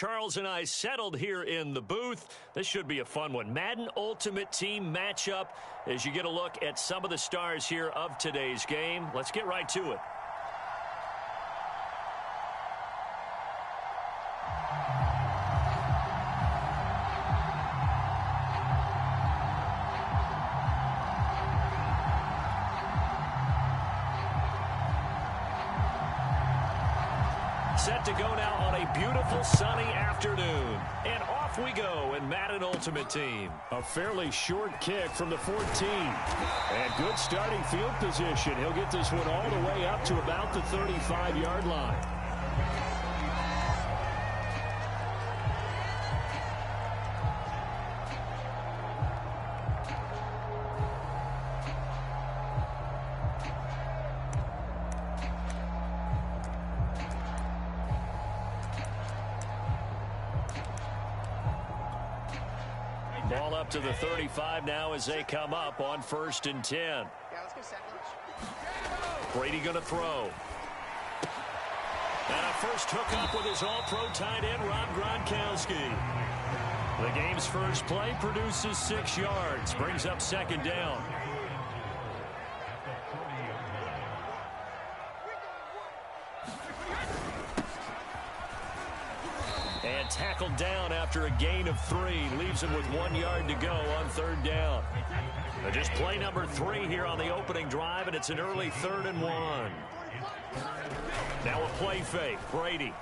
Charles and I settled here in the booth. This should be a fun one. Madden Ultimate Team matchup as you get a look at some of the stars here of today's game. Let's get right to it. Set to go now on a beautiful sunny afternoon. And off we go in Madden Ultimate Team. A fairly short kick from the 14. And good starting field position. He'll get this one all the way up to about the 35-yard line. Ball up to the 35 now as they come up on 1st and 10. Yeah, let's go sandwich. Brady going to throw. And a first hookup with his all-pro tight end, Rob Gronkowski. The game's first play produces 6 yards, brings up 2nd down. And tackled down after a gain of 3. Leaves him with 1 yard to go on 3rd down. Just play number 3 here on the opening drive, and it's an early 3rd and 1. Now a play fake. Brady.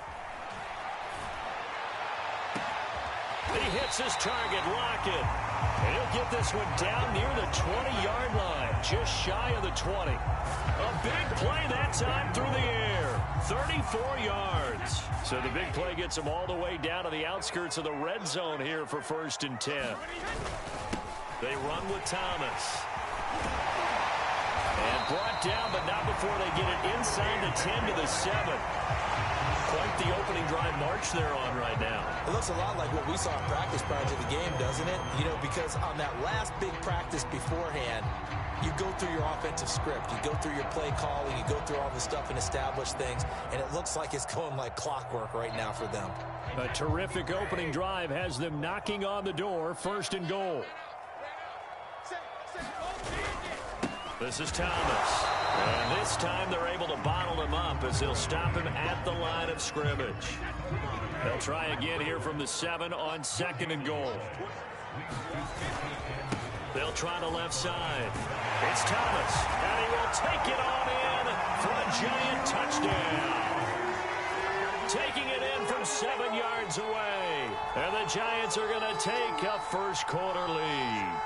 He hits his target, Lockett. And he'll get this one down near the 20-yard line, just shy of the 20. A big play that time through the air. 34 yards. So the big play gets him all the way down to the outskirts of the red zone here for 1st and 10. They run with Thomas. And brought down, but not before they get it inside the 10 to the 7. Quite the opening drive march they're on right now. It looks a lot like what we saw in practice prior to the game, doesn't it? You know, because on that last big practice beforehand, you go through your offensive script. You go through your play calling. You go through all the stuff and establish things. And it looks like it's going like clockwork right now for them. A terrific opening drive has them knocking on the door. 1st and goal. This is Thomas. And this time they're able to bottle him up as they'll stop him at the line of scrimmage. They'll try again here from the 7 on 2nd and goal. They'll try the left side. It's Thomas, and he will take it on in for a giant touchdown. Taking it in from 7 yards away. And the Giants are going to take a first quarter lead.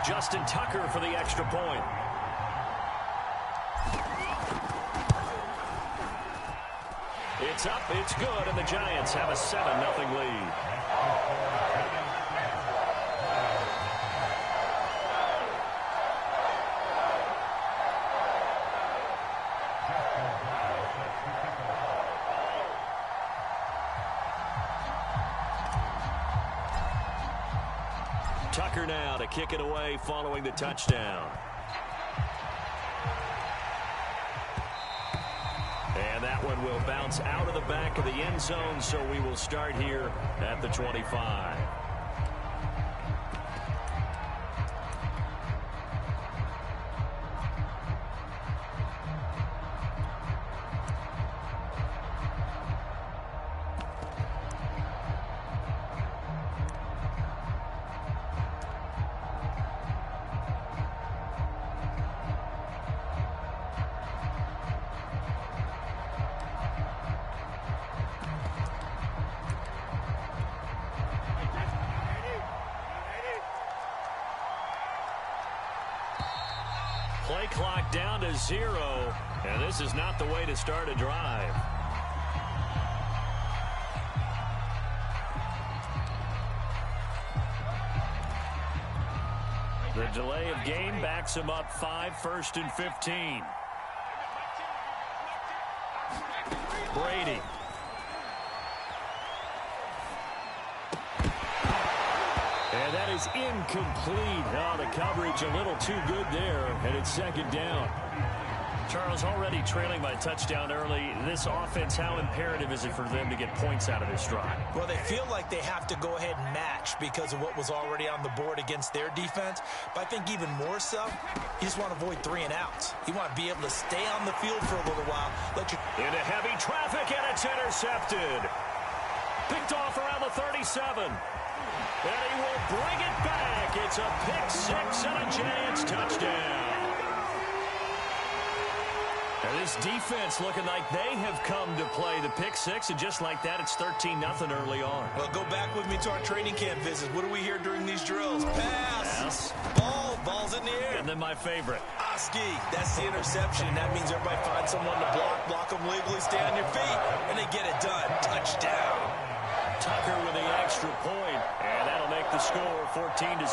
Justin Tucker for the extra point. It's up, it's good, and the Giants have a 7-0 lead. Tucker now to kick it away following the touchdown. And that one will bounce out of the back of the end zone, so we will start here at the 25. Play clock down to 0, and this is not the way to start a drive. The delay of game backs him up 5, 1st and 15. Brady. that is incomplete. Oh, the coverage a little too good there, and it's second down. Charles, already trailing by touchdown early. This offense, how imperative is it for them to get points out of this drive? Well, they feel like they have to go ahead and match because of what was already on the board against their defense. But I think even more so, you just want to avoid 3 and outs. You want to be able to stay on the field for a little while. Into heavy traffic, and it's intercepted. Picked off around the 37. And he will bring it back. It's a pick 6 and a Giants touchdown. And this defense looking like they have come to play the pick 6, and just like that, it's 13-0 early on. Well, go back with me to our training camp visits. What do we hear during these drills? Pass. Ball's in the air. And then my favorite. Oski, that's the interception. That means everybody finds someone to block them legally, stay on your feet, and they get it done. Touchdown. Tucker with the extra point, and that'll make the score 14-0.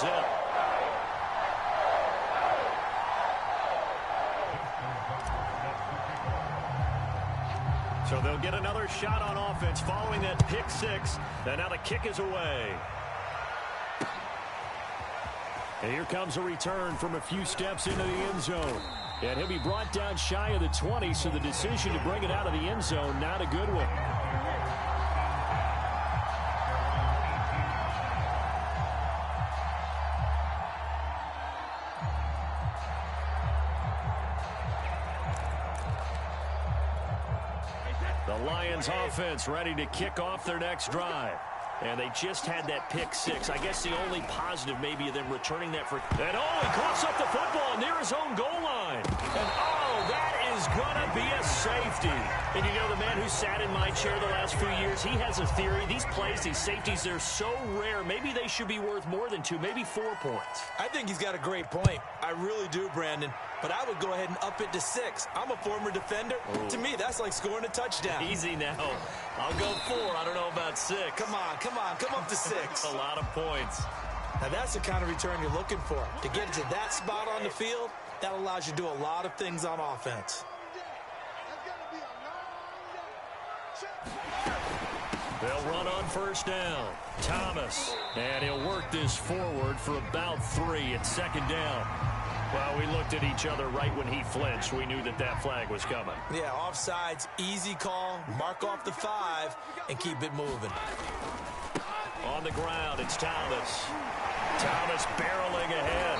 So they'll get another shot on offense following that pick 6. And now the kick is away. And here comes a return from a few steps into the end zone. And he'll be brought down shy of the 20, so the decision to bring it out of the end zone, not a good one. The Lions offense ready to kick off their next drive. And they just had that pick 6. I guess the only positive maybe of them returning that for... And he coughs up the football near his own goal line. And that is going to be a safety. And you know, the man who sat in my chair the last few years, he has a theory. These plays, these safeties, they're so rare. Maybe they should be worth more than 2, maybe 4 points. I think he's got a great point. I really do, Brandon. But I would go ahead and up it to 6. I'm a former defender. Ooh. To me, that's like scoring a touchdown. Easy now. I'll go 4. I don't know about 6. Come up to 6. A lot of points. Now, that's the kind of return you're looking for. To get to that spot on the field, that allows you to do a lot of things on offense. They'll run on first down. Thomas. And he'll work this forward for about 3. It's second down. Well, we looked at each other right when he flinched. We knew that that flag was coming. Yeah, offsides, easy call. Mark off the 5 and keep it moving. On the ground, it's Thomas. Thomas barreling ahead.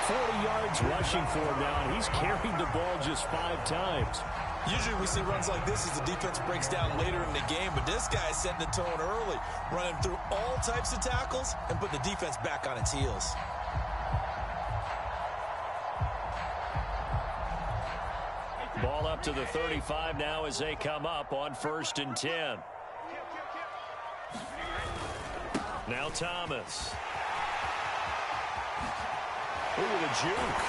40 yards rushing for him now, and he's carried the ball just 5 times. Usually we see runs like this as the defense breaks down later in the game, but this guy is setting the tone early, running through all types of tackles and put the defense back on its heels. Ball up to the 35 now as they come up on 1st and 10. Now Thomas. Ooh, the juke.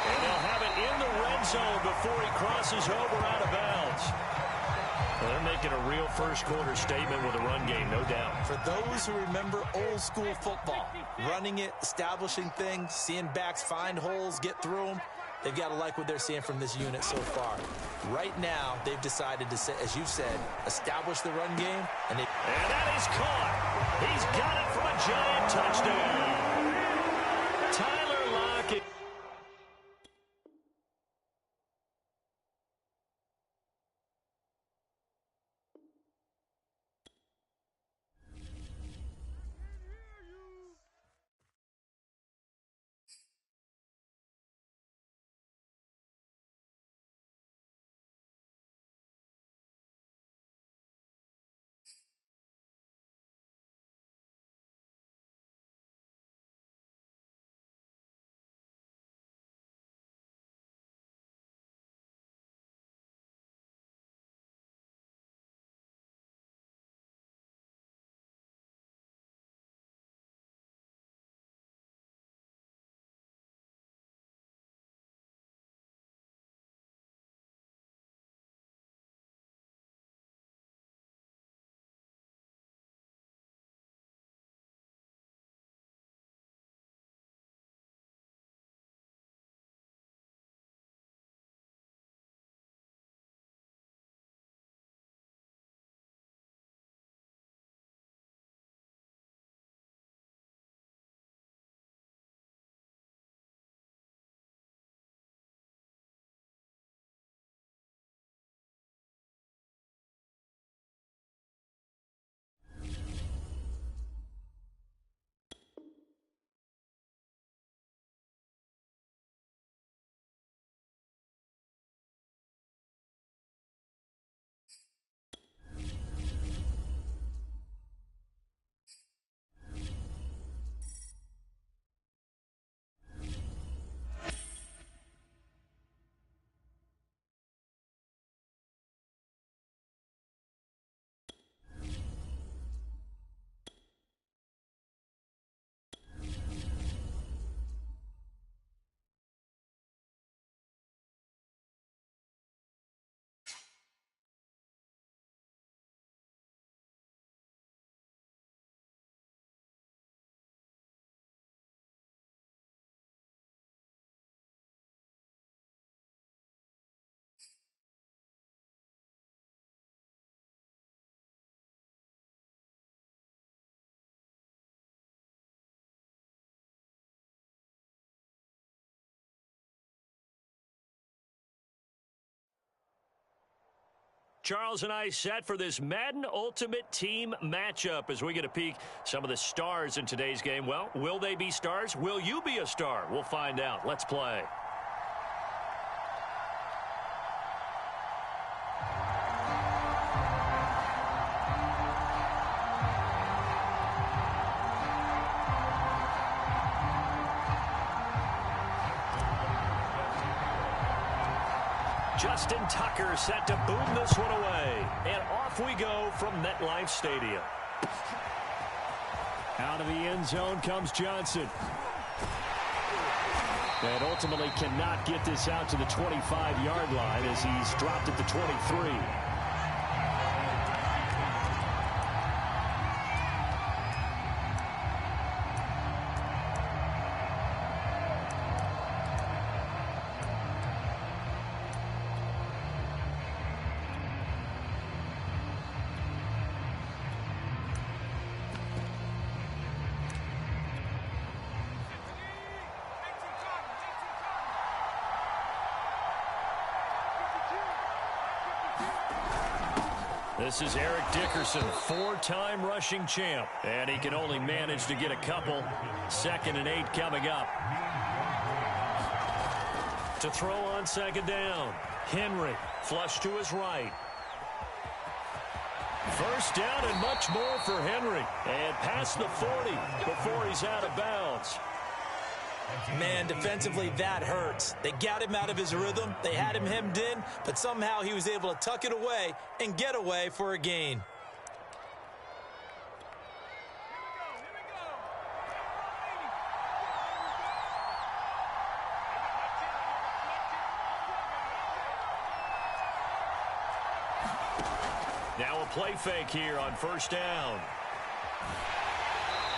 And they'll have it in the red zone before he crosses over out of bounds. Well, they're making a real first-quarter statement with a run game, no doubt. For those who remember old-school football, running it, establishing things, seeing backs find holes, get through them, they've got to like what they're seeing from this unit so far. Right now, they've decided to, as you said, establish the run game. And that is caught. He's got it from a Giant touchdown. Tyler Lockett. Charles and I set for this Madden Ultimate Team matchup as we get a peek some of the stars in today's game. Well, will they be stars? Will you be a star? We'll find out. Let's play. Justin Tucker set to boom this one away. And off we go from MetLife Stadium. Out of the end zone comes Johnson. And ultimately cannot get this out to the 25-yard line as he's dropped at the 23. This is Eric Dickerson, four-time rushing champ, and he can only manage to get a couple. 2nd and 8 coming up. To throw on 2nd down. Henry, flush to his right. 1st down and much more for Henry. And past the 40 before he's out of bounds. Man, defensively, that hurts. They got him out of his rhythm. They had him hemmed in, but somehow he was able to tuck it away and get away for a gain. Now a play fake here on 1st down.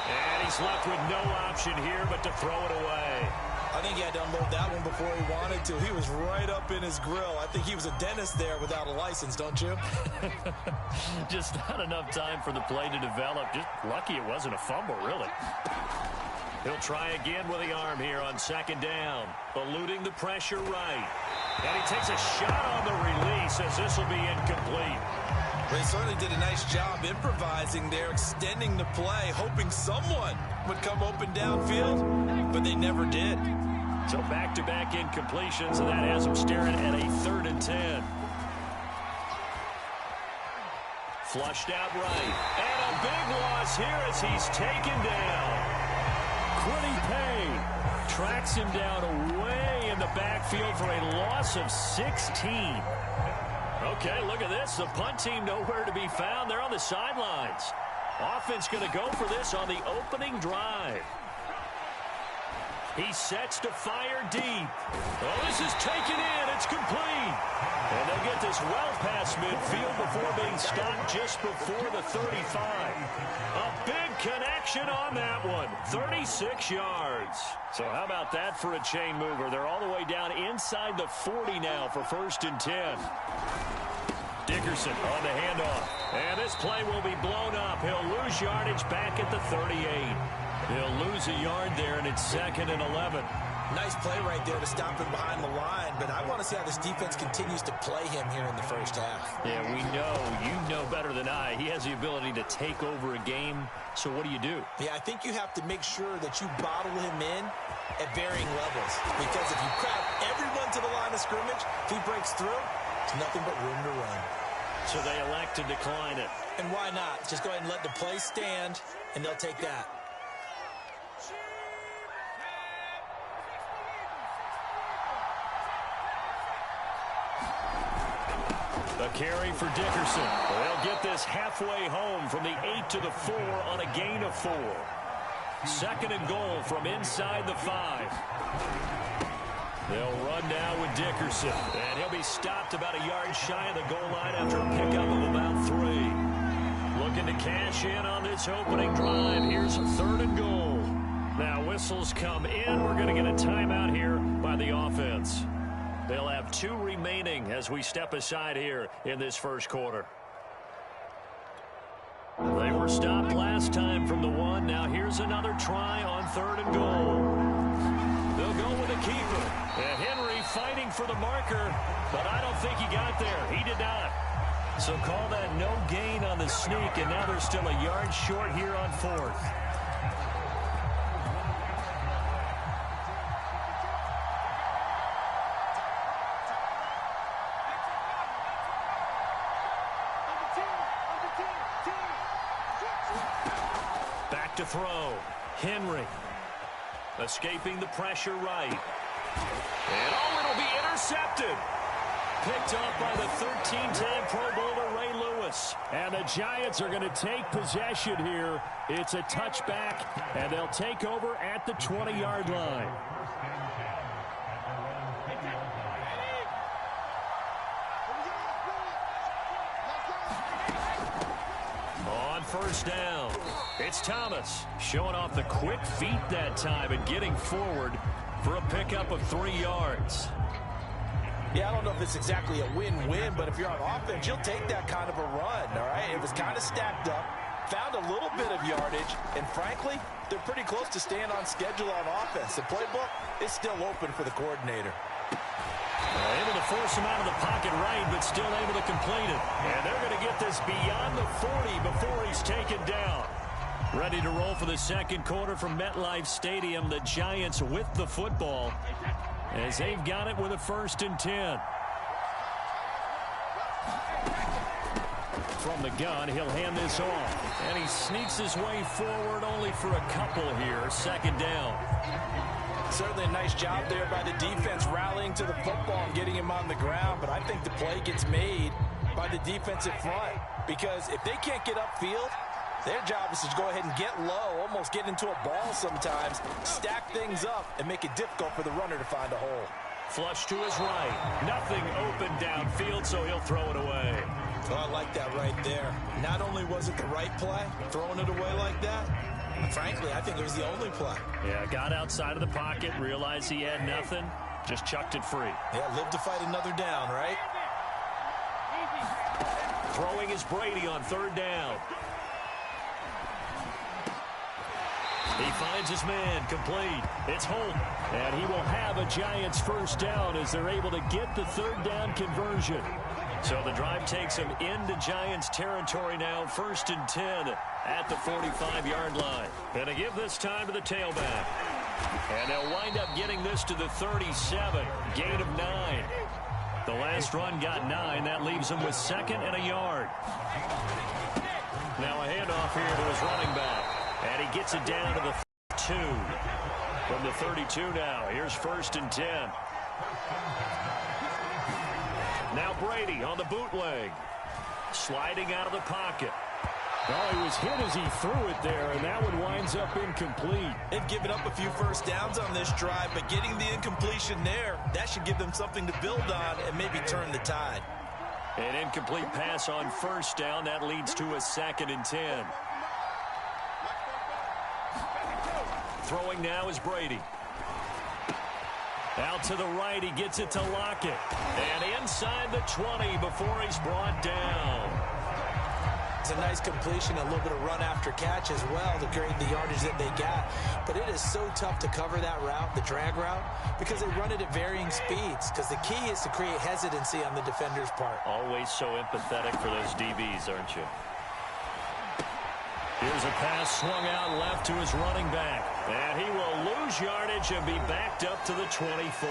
And he's left with no option here but to throw it away. I think he had to unload that one before he wanted to. He was right up in his grill. I think he was a dentist there without a license, don't you? Just not enough time for the play to develop. Just lucky it wasn't a fumble, really. He'll try again with the arm here on 2nd down. Eluding the pressure right. And he takes a shot on the release as this will be incomplete. They certainly did a nice job improvising there, extending the play, hoping someone would come open downfield, but they never did. So back-to-back incompletions, and that has them staring at a 3rd and 10. Flushed out right. And a big loss here as he's taken down. Quiddy Payne tracks him down away in the backfield for a loss of 16. Okay, look at this. The punt team nowhere to be found. They're on the sidelines. Offense going to go for this on the opening drive. He sets to fire deep. Oh, this is taken in. It's complete. And they'll get this well past midfield before being stopped just before the 35. A big connection on that one. 36 yards. So how about that for a chain mover? They're all the way down inside the 40 now for 1st and 10. Dickerson on the handoff. And this play will be blown up. He'll lose yardage back at the 38. He'll lose a yard there, and it's 2nd and 11. Nice play right there to stop him behind the line, but I want to see how this defense continues to play him here in the 1st half. Yeah, we know. You know better than I. He has the ability to take over a game, so what do you do? Yeah, I think you have to make sure that you bottle him in at varying levels, because if you crowd everyone to the line of scrimmage, if he breaks through, it's nothing but room to run. So they elect to decline it. And why not? Just go ahead and let the play stand, and they'll take that. A carry for Dickerson. They'll get this halfway home from the 8 to the 4 on a gain of 4. 2nd and goal from inside the 5. They'll run now with Dickerson. And he'll be stopped about a yard shy of the goal line after a pickup of about 3. Looking to cash in on this opening drive. Here's a 3rd and goal. Now whistles come in. We're going to get a timeout here by the offense. They'll have 2 remaining as we step aside here in this 1st quarter. They were stopped last time from the 1. Now here's another try on 3rd and goal. They'll go with the keeper. And Henry fighting for the marker, but I don't think he got there. He did not. So call that no gain on the sneak, and now they're still a yard short here on 4th. Back to throw. Henry. Escaping the pressure right. And it'll be intercepted. Picked off by the 13-time Pro Bowler Ray Lewis. And the Giants are going to take possession here. It's a touchback, and they'll take over at the 20-yard line. On first down, it's Thomas showing off the quick feet that time and getting forward for a pickup of 3 yards. Yeah, I don't know if it's exactly a win-win, but if you're on offense, you'll take that kind of a run, all right? It was kind of stacked up, found a little bit of yardage, and frankly, they're pretty close to staying on schedule on offense. The playbook is still open for the coordinator. Able to force him out of the pocket right, but still able to complete it. And they're going to get this beyond the 40 before he's taken down. Ready to roll for the second quarter from MetLife Stadium. The Giants with the football as they've got it with a 1st and 10. From the gun, he'll hand this off. And he sneaks his way forward only for a couple here. 2nd down. Certainly a nice job there by the defense rallying to the football and getting him on the ground. But I think the play gets made by the defensive front. Because if they can't get upfield, their job is to go ahead and get low, almost get into a ball sometimes, stack things up, and make it difficult for the runner to find a hole. Flush to his right. Nothing open downfield, so he'll throw it away. Oh, I like that right there. Not only was it the right play, throwing it away like that, frankly, I think it was the only play. Yeah, got outside of the pocket, realized he had nothing, just chucked it free. Yeah, live to fight another down, right? Throwing is Brady on 3rd down. He finds his man, complete. It's Holt. And he will have a Giants 1st down as they're able to get the 3rd down conversion. So the drive takes him into Giants territory now, 1st and 10 at the 45-yard line. And to give this time to the tailback. And they'll wind up getting this to the 37, gain of 9. The last run got 9. That leaves him with 2nd and a yard. Now a handoff here to his running back. And he gets it down to the 2. From the 32 now, here's 1st and 10. Now Brady on the bootleg. Sliding out of the pocket. Well, he was hit as he threw it there, and that one winds up incomplete. They've given up a few 1st downs on this drive, but getting the incompletion there, that should give them something to build on and maybe turn the tide. An incomplete pass on 1st down. That leads to a 2nd and 10. Throwing now is Brady. Out to the right, he gets it to Lockett. And inside the 20 before he's brought down. It's a nice completion, a little bit of run after catch as well to create the yardage that they got. But it is so tough to cover that route, the drag route, because they run it at varying speeds. Because the key is to create hesitancy on the defender's part. Always so empathetic for those DBs, aren't you? Here's a pass swung out left to his running back. And he will lose yardage and be backed up to the 24.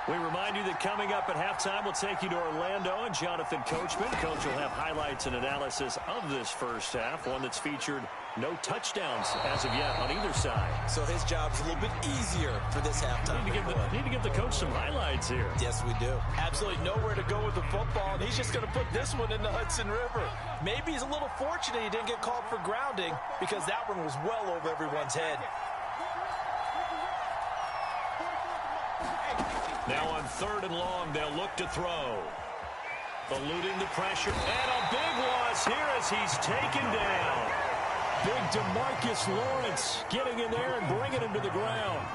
We remind you that coming up at halftime, we'll take you to Orlando and Jonathan Coachman. Coach will have highlights and analysis of this first half, one that's featured no touchdowns as of yet on either side. So his job's a little bit easier for this halftime. Need to give the coach some highlights here. Yes, we do. Absolutely nowhere to go with the football, and he's just going to put this one in the Hudson River. Maybe he's a little fortunate he didn't get called for grounding because that one was well over everyone's head. Now on 3rd and long, they'll look to throw. Eluding the pressure, and a big loss here as he's taken down. Big DeMarcus Lawrence getting in there and bringing him to the ground.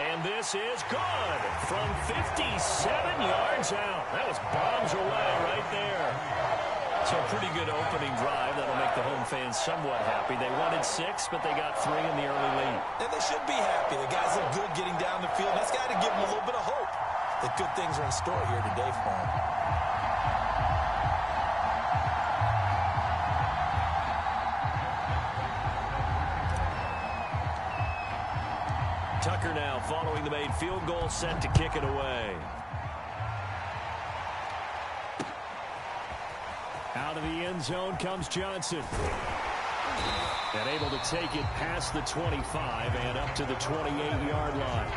And this is good from 57 yards out. That was bombs away right there. So a pretty good opening drive. That'll make the home fans somewhat happy. They wanted 6, but they got 3 in the early lead. And they should be happy. The guys look good getting down the field. That's got to give them a little bit of hope that good things are in store here today for them. Tucker now following the made field goal, set to kick it away. Out of the end zone comes Johnson. And able to take it past the 25 and up to the 28-yard line.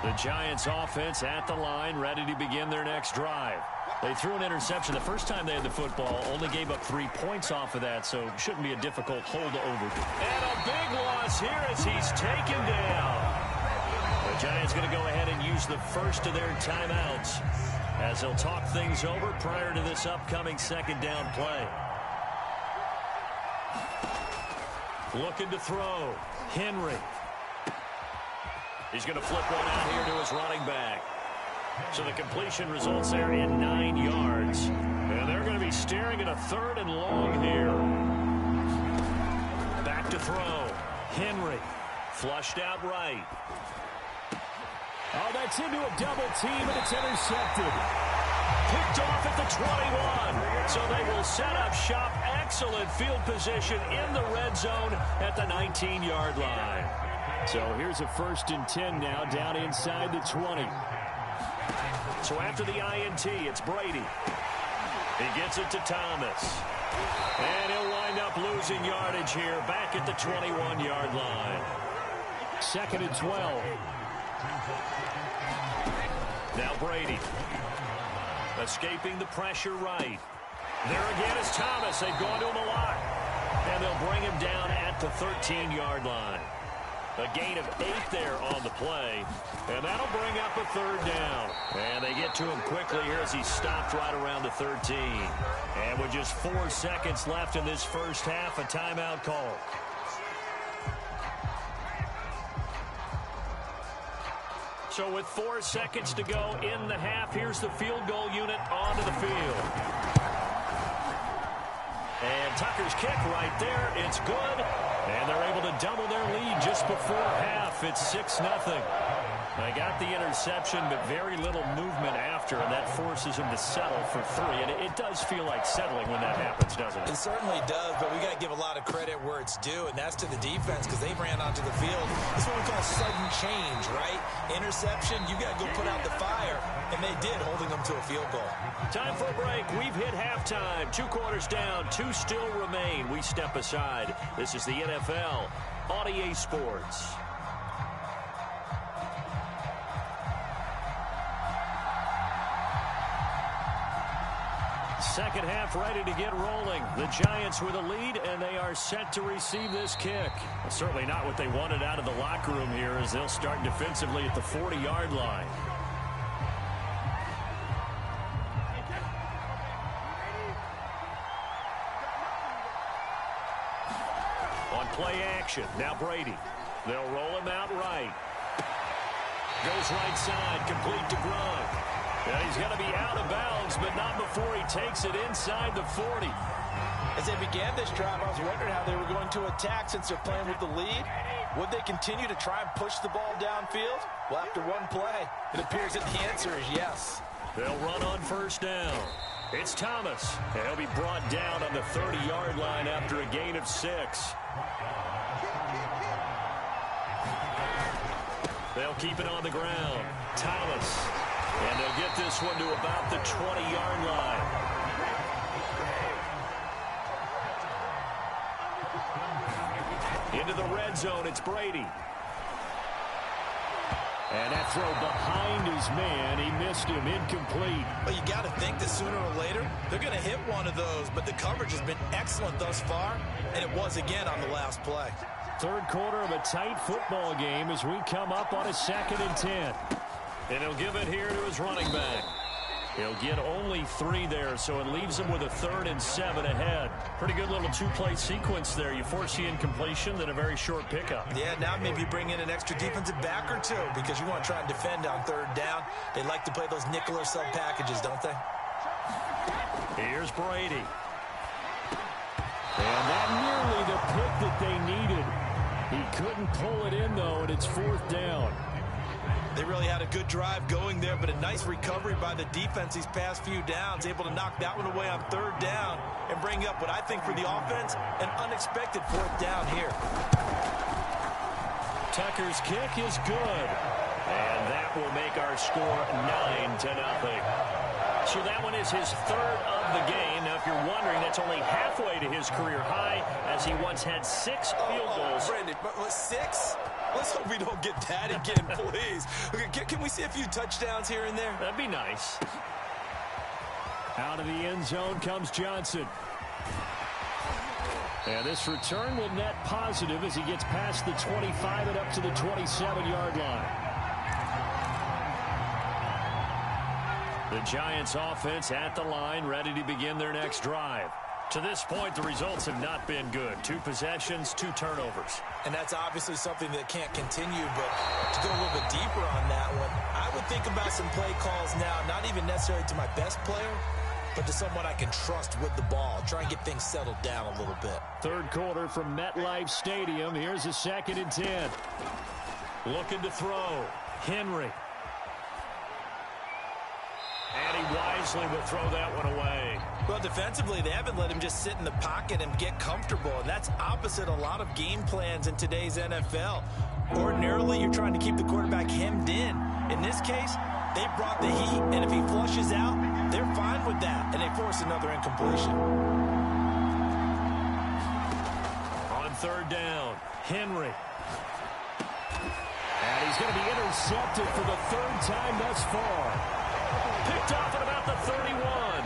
The Giants offense at the line, ready to begin their next drive. They threw an interception the first time they had the football, only gave up 3 points off of that, so shouldn't be a difficult holdover. And a big loss here as he's taken down. The Giants going to go ahead and use the first of their timeouts as they'll talk things over prior to this upcoming second down play. Looking to throw. Henry. He's going to flip one out here to his running back. So the completion results there in 9 yards. And they're going to be staring at a 3rd and long here. Back to throw. Henry. Flushed out right. Oh, that's into a double team, and it's intercepted. Picked off at the 21. So they will set up shop. Excellent field position in the red zone at the 19-yard line. So here's a 1st and 10 now down inside the 20. So after the INT, it's Brady. He gets it to Thomas. And he'll wind up losing yardage here back at the 21-yard line. 2nd and 12. Now Brady. Escaping the pressure right. There again is Thomas. They've gone to him a lot. And they'll bring him down at the 13-yard line. A gain of 8 there on the play. And that'll bring up a 3rd down. And they get to him quickly here as he stopped right around the 13. And with just 4 seconds left in this first half, a timeout call. So with 4 seconds to go in the half, here's the field goal unit onto the field. And Tucker's kick right there. It's good. And they're able to double their lead just before half. It's 6-0. They got the interception, but very little movement after, and that forces him to settle for 3. And it does feel like settling when that happens, doesn't it? It certainly does, but we got to give a lot of credit where it's due, and that's to the defense because they ran onto the field. It's what we call sudden change, right? Interception, you got to go put out the fire, and they did, holding them to a field goal. Time for a break. We've hit halftime. 2 quarters down, 2 still remain. We step aside. This is the NFL on EA Sports. Second half ready to get rolling. The Giants with a lead, and they are set to receive this kick. Well, certainly not what they wanted out of the locker room here as they'll start defensively at the 40-yard line. On play action, now Brady. They'll roll him out right. Goes right side, complete to Gronk. Yeah, he's going to be out of bounds, but not before he takes it inside the 40. As they began this drive, I was wondering how they were going to attack since they're playing with the lead. Would they continue to try and push the ball downfield? Well, after one play, it appears that the answer is yes. They'll run on 1st down. It's Thomas. And he'll be brought down on the 30-yard line after a gain of 6. They'll keep it on the ground. Thomas. And they'll get this one to about the 20-yard line. Into the red zone, it's Brady. And that throw behind his man, he missed him, incomplete. Well, you got to think that sooner or later, they're going to hit one of those, but the coverage has been excellent thus far, and it was again on the last play. 3rd quarter of a tight football game as we come up on a 2nd and 10. And he'll give it here to his running back. He'll get only 3 there, so it leaves him with a 3rd and 7 ahead. Pretty good little 2-play sequence there. You force the incompletion, then a very short pickup. Yeah, now maybe bring in an extra defensive back or 2 because you want to try and defend on 3rd down. They like to play those nickel or sub packages, don't they? Here's Brady. And that nearly the pick that they needed. He couldn't pull it in, though, and it's 4th down. They really had a good drive going there, but a nice recovery by the defense these past few downs, able to knock that one away on 3rd down and bring up what I think for the offense, an unexpected 4th down here. Tucker's kick is good. And that will make our score 9-0. So that one is his 3rd of the game. Now, if you're wondering, that's only halfway to his career high, as he once had 6 field goals. Brandon, but 6? Let's hope we don't get that again, please. Okay, can we see a few touchdowns here and there? That'd be nice. Out of the end zone comes Johnson. And this return will net positive as he gets past the 25 and up to the 27-yard line. The Giants offense at the line, ready to begin their next drive. To this point, the results have not been good. 2 possessions, 2 turnovers. And that's obviously something that can't continue, but to go a little bit deeper on that one, I would think about some play calls now, not even necessarily to my best player, but to someone I can trust with the ball. Try and get things settled down a little bit. 3rd quarter from MetLife Stadium. Here's a 2nd and 10. Looking to throw. Henry. And he wisely will throw that one away. Well, defensively, they haven't let him just sit in the pocket and get comfortable, and that's opposite a lot of game plans in today's NFL. Ordinarily, you're trying to keep the quarterback hemmed in. In this case, they brought the heat, and if he flushes out, they're fine with that, and they force another incompletion. On 3rd down, Henry. And he's going to be intercepted for the 3rd time thus far. Picked off at about the 31.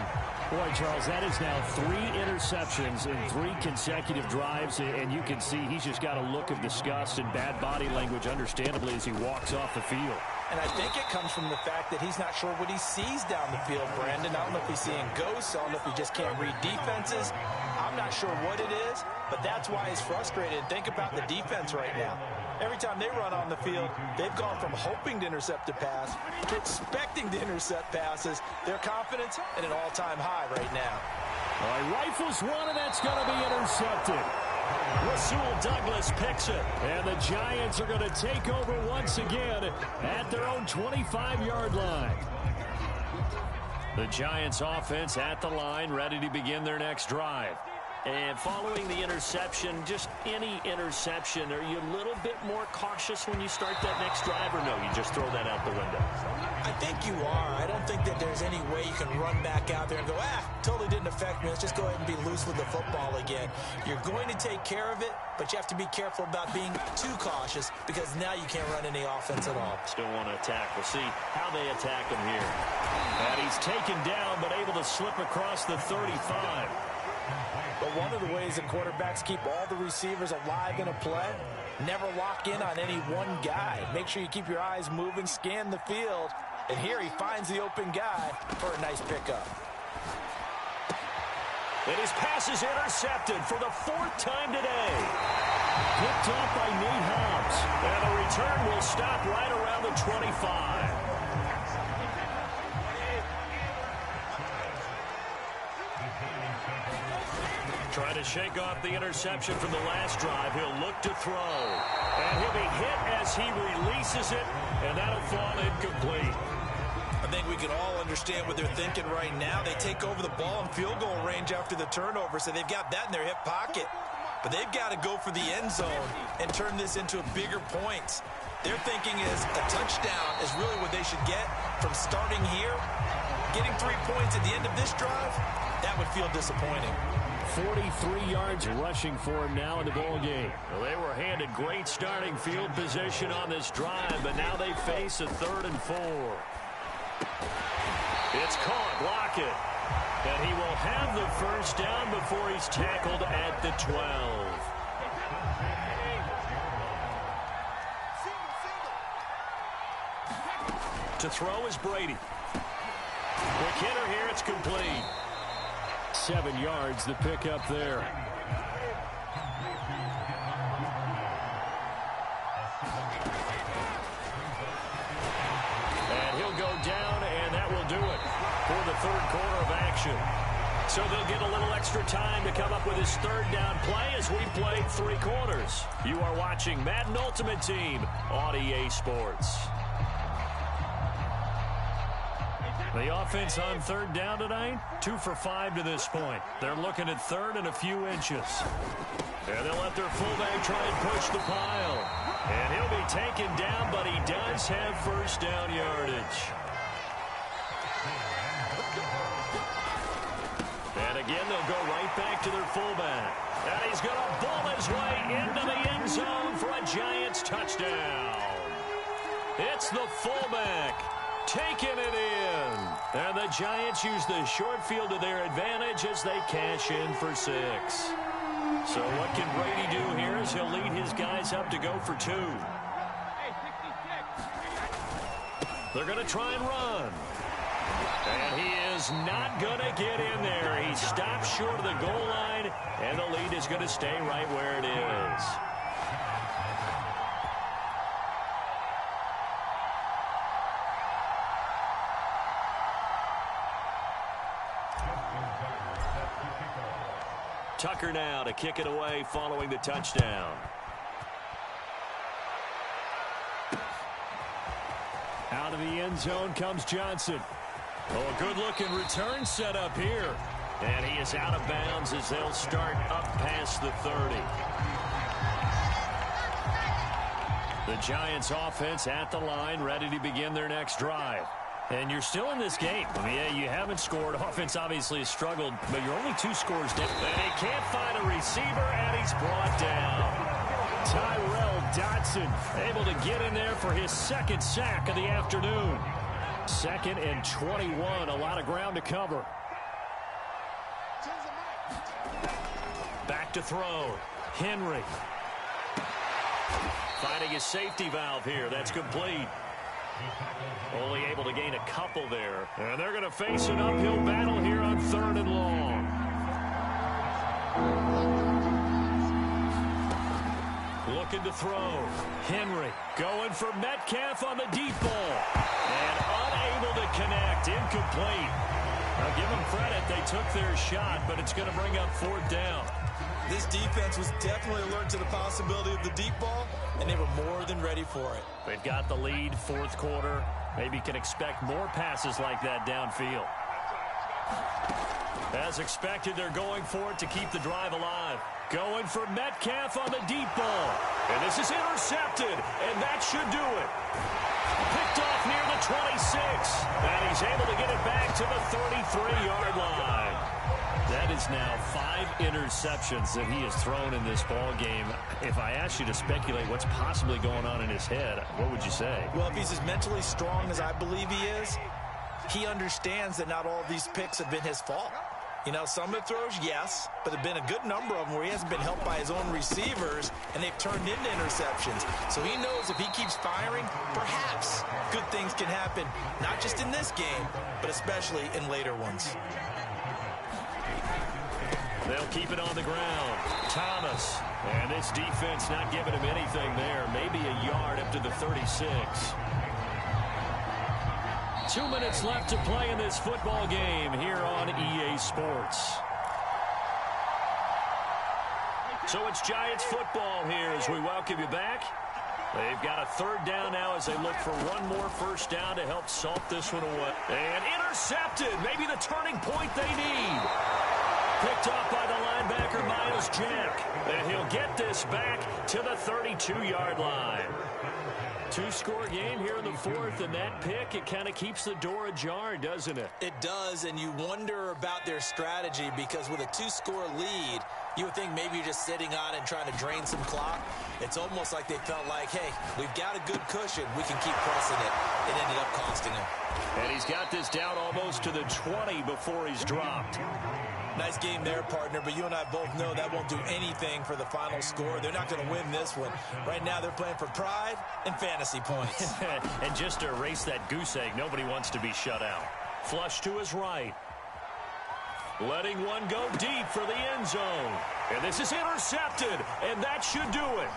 Boy, Charles, that is now 3 interceptions in 3 consecutive drives, and you can see he's just got a look of disgust and bad body language, understandably, as he walks off the field. And I think it comes from the fact that he's not sure what he sees down the field, Brandon. I don't know if he's seeing ghosts. I don't know if he just can't read defenses. I'm not sure what it is, but that's why he's frustrated. Think about the defense right now. Every time they run on the field, they've gone from hoping to intercept a pass to expecting to intercept passes. Their confidence at an all-time high right now. All right, rifles one, and that's going to be intercepted. Rasul Douglas picks it, and the Giants are going to take over once again at their own 25-yard line. The Giants offense at the line, ready to begin their next drive. And following the interception, just any interception, are you a little bit more cautious when you start that next drive, or no, you just throw that out the window? I think you are. I don't think that there's any way you can run back out there and go, totally didn't affect me. Let's just go ahead and be loose with the football again. You're going to take care of it, but you have to be careful about being too cautious because now you can't run any offense at all. Still want to attack. We'll see how they attack him here. And he's taken down, but able to slip across the 35. But one of the ways that quarterbacks keep all the receivers alive in a play, never lock in on any one guy. Make sure you keep your eyes moving, scan the field, and here he finds the open guy for a nice pickup. And his pass is intercepted for the 4th time today. Picked off by Nate Hobbs. And the return will stop right around the 25. Trying to shake off the interception from the last drive. He'll look to throw. And he'll be hit as he releases it, and that'll fall incomplete. I think we can all understand what they're thinking right now. They take over the ball in field goal range after the turnover, so they've got that in their hip pocket. But they've got to go for the end zone and turn this into a bigger point. Their thinking is a touchdown is really what they should get from starting here. Getting 3 points at the end of this drive, that would feel disappointing. 43 yards rushing for him now in the ball game. Well, they were handed great starting field position on this drive, but now they face a 3rd and 4. It's caught, Lockett. And he will have the first down before he's tackled at the 12. To throw is Brady. Quick hitter here. It's complete. 7 yards the pick up there. And he'll go down, and that will do it for the third quarter of action. So they'll get a little extra time to come up with his third down play as we played 3 quarters. You are watching Madden Ultimate Team on EA Sports. The offense on third down tonight, 2 for 5 to this point. They're looking at third and a few inches. And they'll let their fullback try and push the pile. And he'll be taken down, but he does have first down yardage. And again, they'll go right back to their fullback. And he's going to ball his way into the end zone for a Giants touchdown. It's the fullback taking it in. And the Giants use the short field to their advantage as they cash in for 6. So what can Brady do here as he'll lead his guys up to go for 2. They're going to try and run. And he is not going to get in there. He stops short of the goal line, and the lead is going to stay right where it is. Tucker now to kick it away following the touchdown. Out of the end zone comes Johnson. Oh, a good-looking return set up here. And he is out of bounds as they'll start up past the 30. The Giants offense at the line, ready to begin their next drive. And you're still in this game. I mean, yeah, you haven't scored. Offense obviously has struggled, but you're only 2 scores down. And he can't find a receiver, and he's brought down. Tyrell Dodson able to get in there for his 2nd sack of the afternoon. 2nd and 21, a lot of ground to cover. Back to throw. Henry. Finding his safety valve here. That's complete. Only able to gain a couple there. And they're going to face an uphill battle here on 3rd and long. Looking to throw. Henry going for Metcalf on the deep ball. And unable to connect. Incomplete. Now give them credit. They took their shot, but it's going to bring up 4th down. This defense was definitely alert to the possibility of the deep ball, and they were more than ready for it. They've got the lead, 4th quarter. Maybe can expect more passes like that downfield. As expected, they're going for it to keep the drive alive. Going for Metcalf on the deep ball. And this is intercepted, and that should do it. Picked off near the 26. And he's able to get it back to the 33-yard line. That is now 5 interceptions that he has thrown in this ball game. If I asked you to speculate what's possibly going on in his head, what would you say? Well, if he's as mentally strong as I believe he is, he understands that not all of these picks have been his fault. You know, some of the throws, yes, but there have been a good number of them where he hasn't been helped by his own receivers, and they've turned into interceptions. So he knows if he keeps firing, perhaps good things can happen, not just in this game, but especially in later ones. They'll keep it on the ground. Thomas. And this defense not giving him anything there. Maybe a yard up to the 36. 2 minutes left to play in this football game here on EA Sports. So it's Giants football here as we welcome you back. They've got a 3rd down now as they look for one more first down to help salt this one away. And intercepted. Maybe the turning point they need. Picked off by the linebacker, Miles Jack. And he'll get this back to the 32-yard line. 2-score game here in the 4th, and that pick, it kind of keeps the door ajar, doesn't it? It does, and you wonder about their strategy because with a 2-score lead, you would think maybe you're just sitting on it and trying to drain some clock. It's almost like they felt like, hey, we've got a good cushion. We can keep pressing it. It ended up costing him. And he's got this down almost to the 20 before he's dropped. Nice game there, partner, but you and I both know that won't do anything for the final score. They're not going to win this one. Right now, they're playing for pride and fantasy points. And just to erase that goose egg, nobody wants to be shut out. Flush to his right. Letting one go deep for the end zone. And this is intercepted, and that should do it.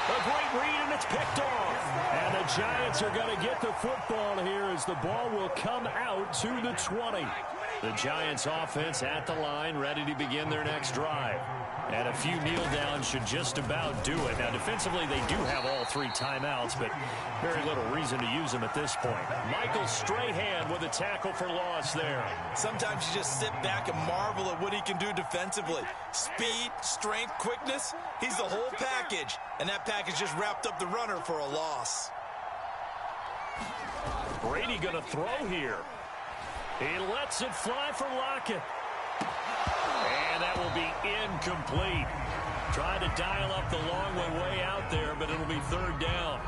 A great read, and it's picked off. And the Giants are going to get the football here as the ball will come out to the 20. The Giants offense at the line, ready to begin their next drive. And a few kneel downs should just about do it. Now, defensively, they do have all 3 timeouts, but very little reason to use them at this point. Michael Strahan with a tackle for loss there. Sometimes you just sit back and marvel at what he can do defensively. Speed, strength, quickness, he's the whole package. And that package just wrapped up the runner for a loss. Brady going to throw here. He lets it fly for Lockett. And that will be incomplete. Tried to dial up the long one way out there, but it'll be 3rd down.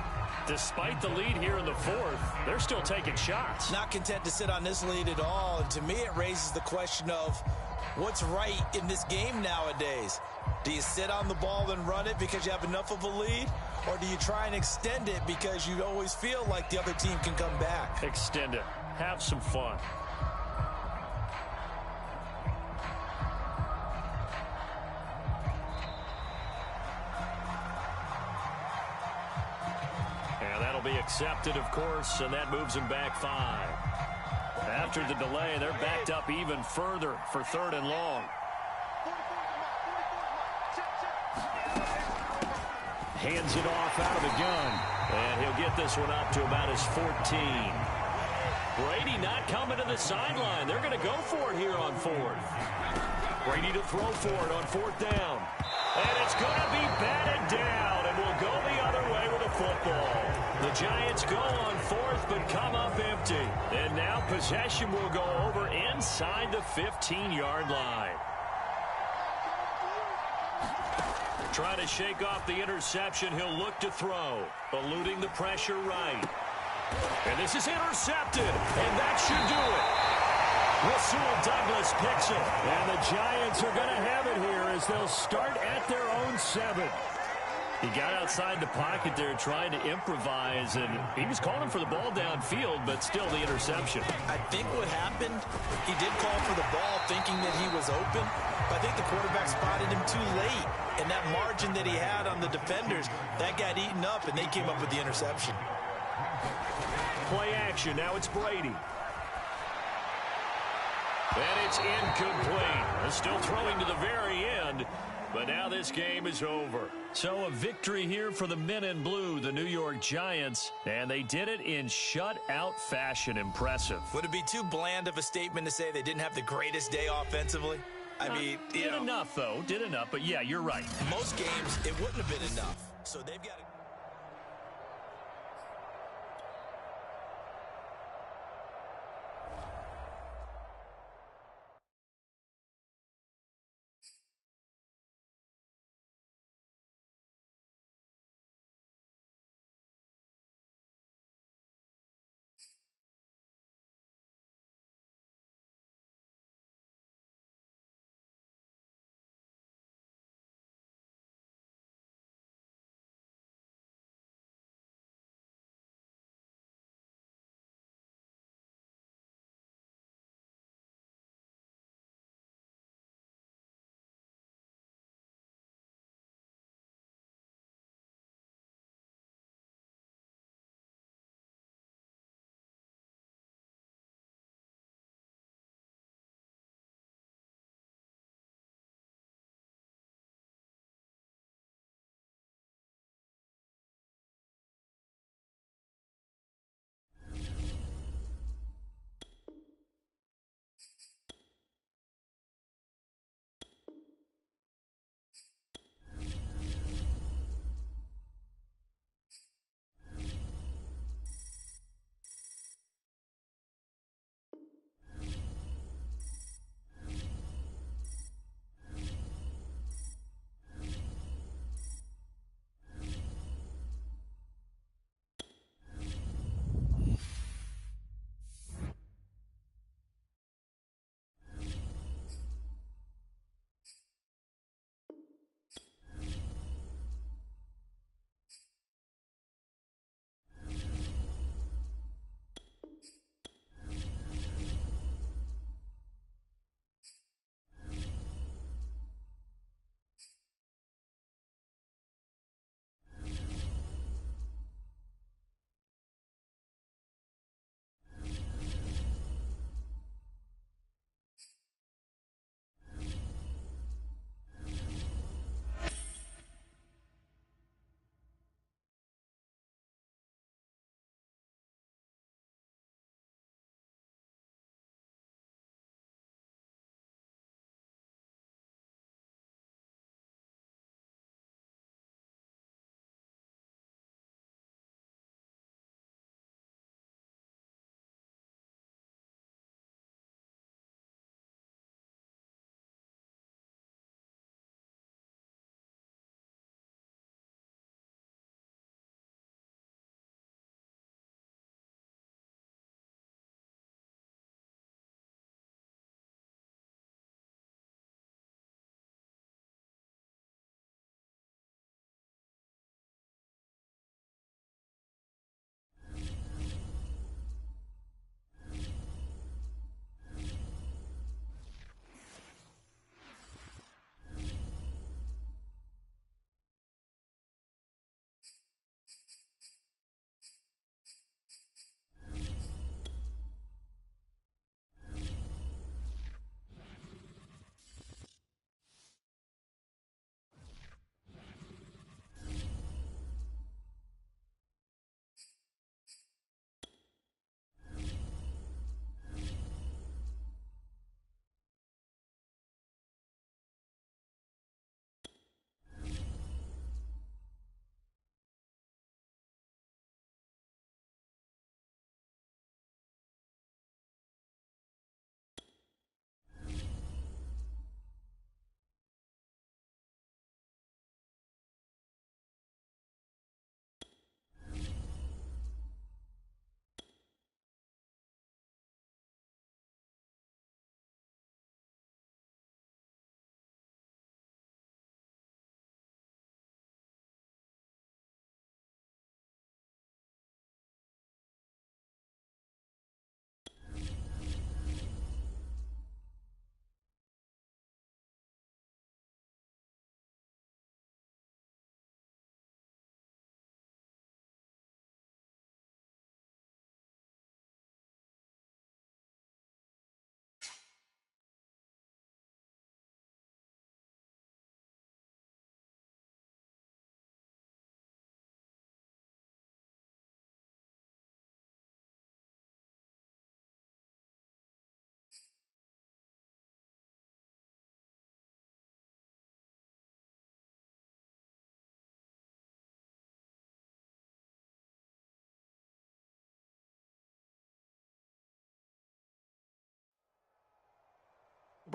Despite the lead here in the 4th, they're still taking shots. Not content to sit on this lead at all. And to me, it raises the question of what's right in this game nowadays. Do you sit on the ball and run it because you have enough of a lead? Or do you try and extend it because you always feel like the other team can come back? Extend it. Have some fun. Be accepted, of course, and that moves him back 5. After the delay, they're backed up even further for 3rd and long. Hands it off out of the gun, and he'll get this one up to about his 14. Brady not coming to the sideline. They're going to go for it here on 4th. Brady to throw for it on 4th down. And it's going to be batted down, and we'll go the other way with a football. The Giants go on 4th, but come up empty. And now possession will go over inside the 15-yard line. Trying to shake off the interception. He'll look to throw. Eluding the pressure right. And this is intercepted, and that should do it. Rasul Douglas picks it. And the Giants are going to have it here as they'll start at their own 7. He got outside the pocket there trying to improvise, and he was calling for the ball downfield, but still the interception. I think what happened, he did call for the ball thinking that he was open, but I think the quarterback spotted him too late. And that margin that he had on the defenders, that got eaten up, and they came up with the interception. Play action. Now it's Brady. And it's incomplete. They're still throwing to the very end. But now this game is over. So a victory here for the men in blue, the New York Giants. And they did it in shutout fashion. Impressive. Would it be too bland of a statement to say they didn't have the greatest day offensively? I mean, did enough, though. Did enough. But, yeah, you're right. Most games, it wouldn't have been enough. So they've got to...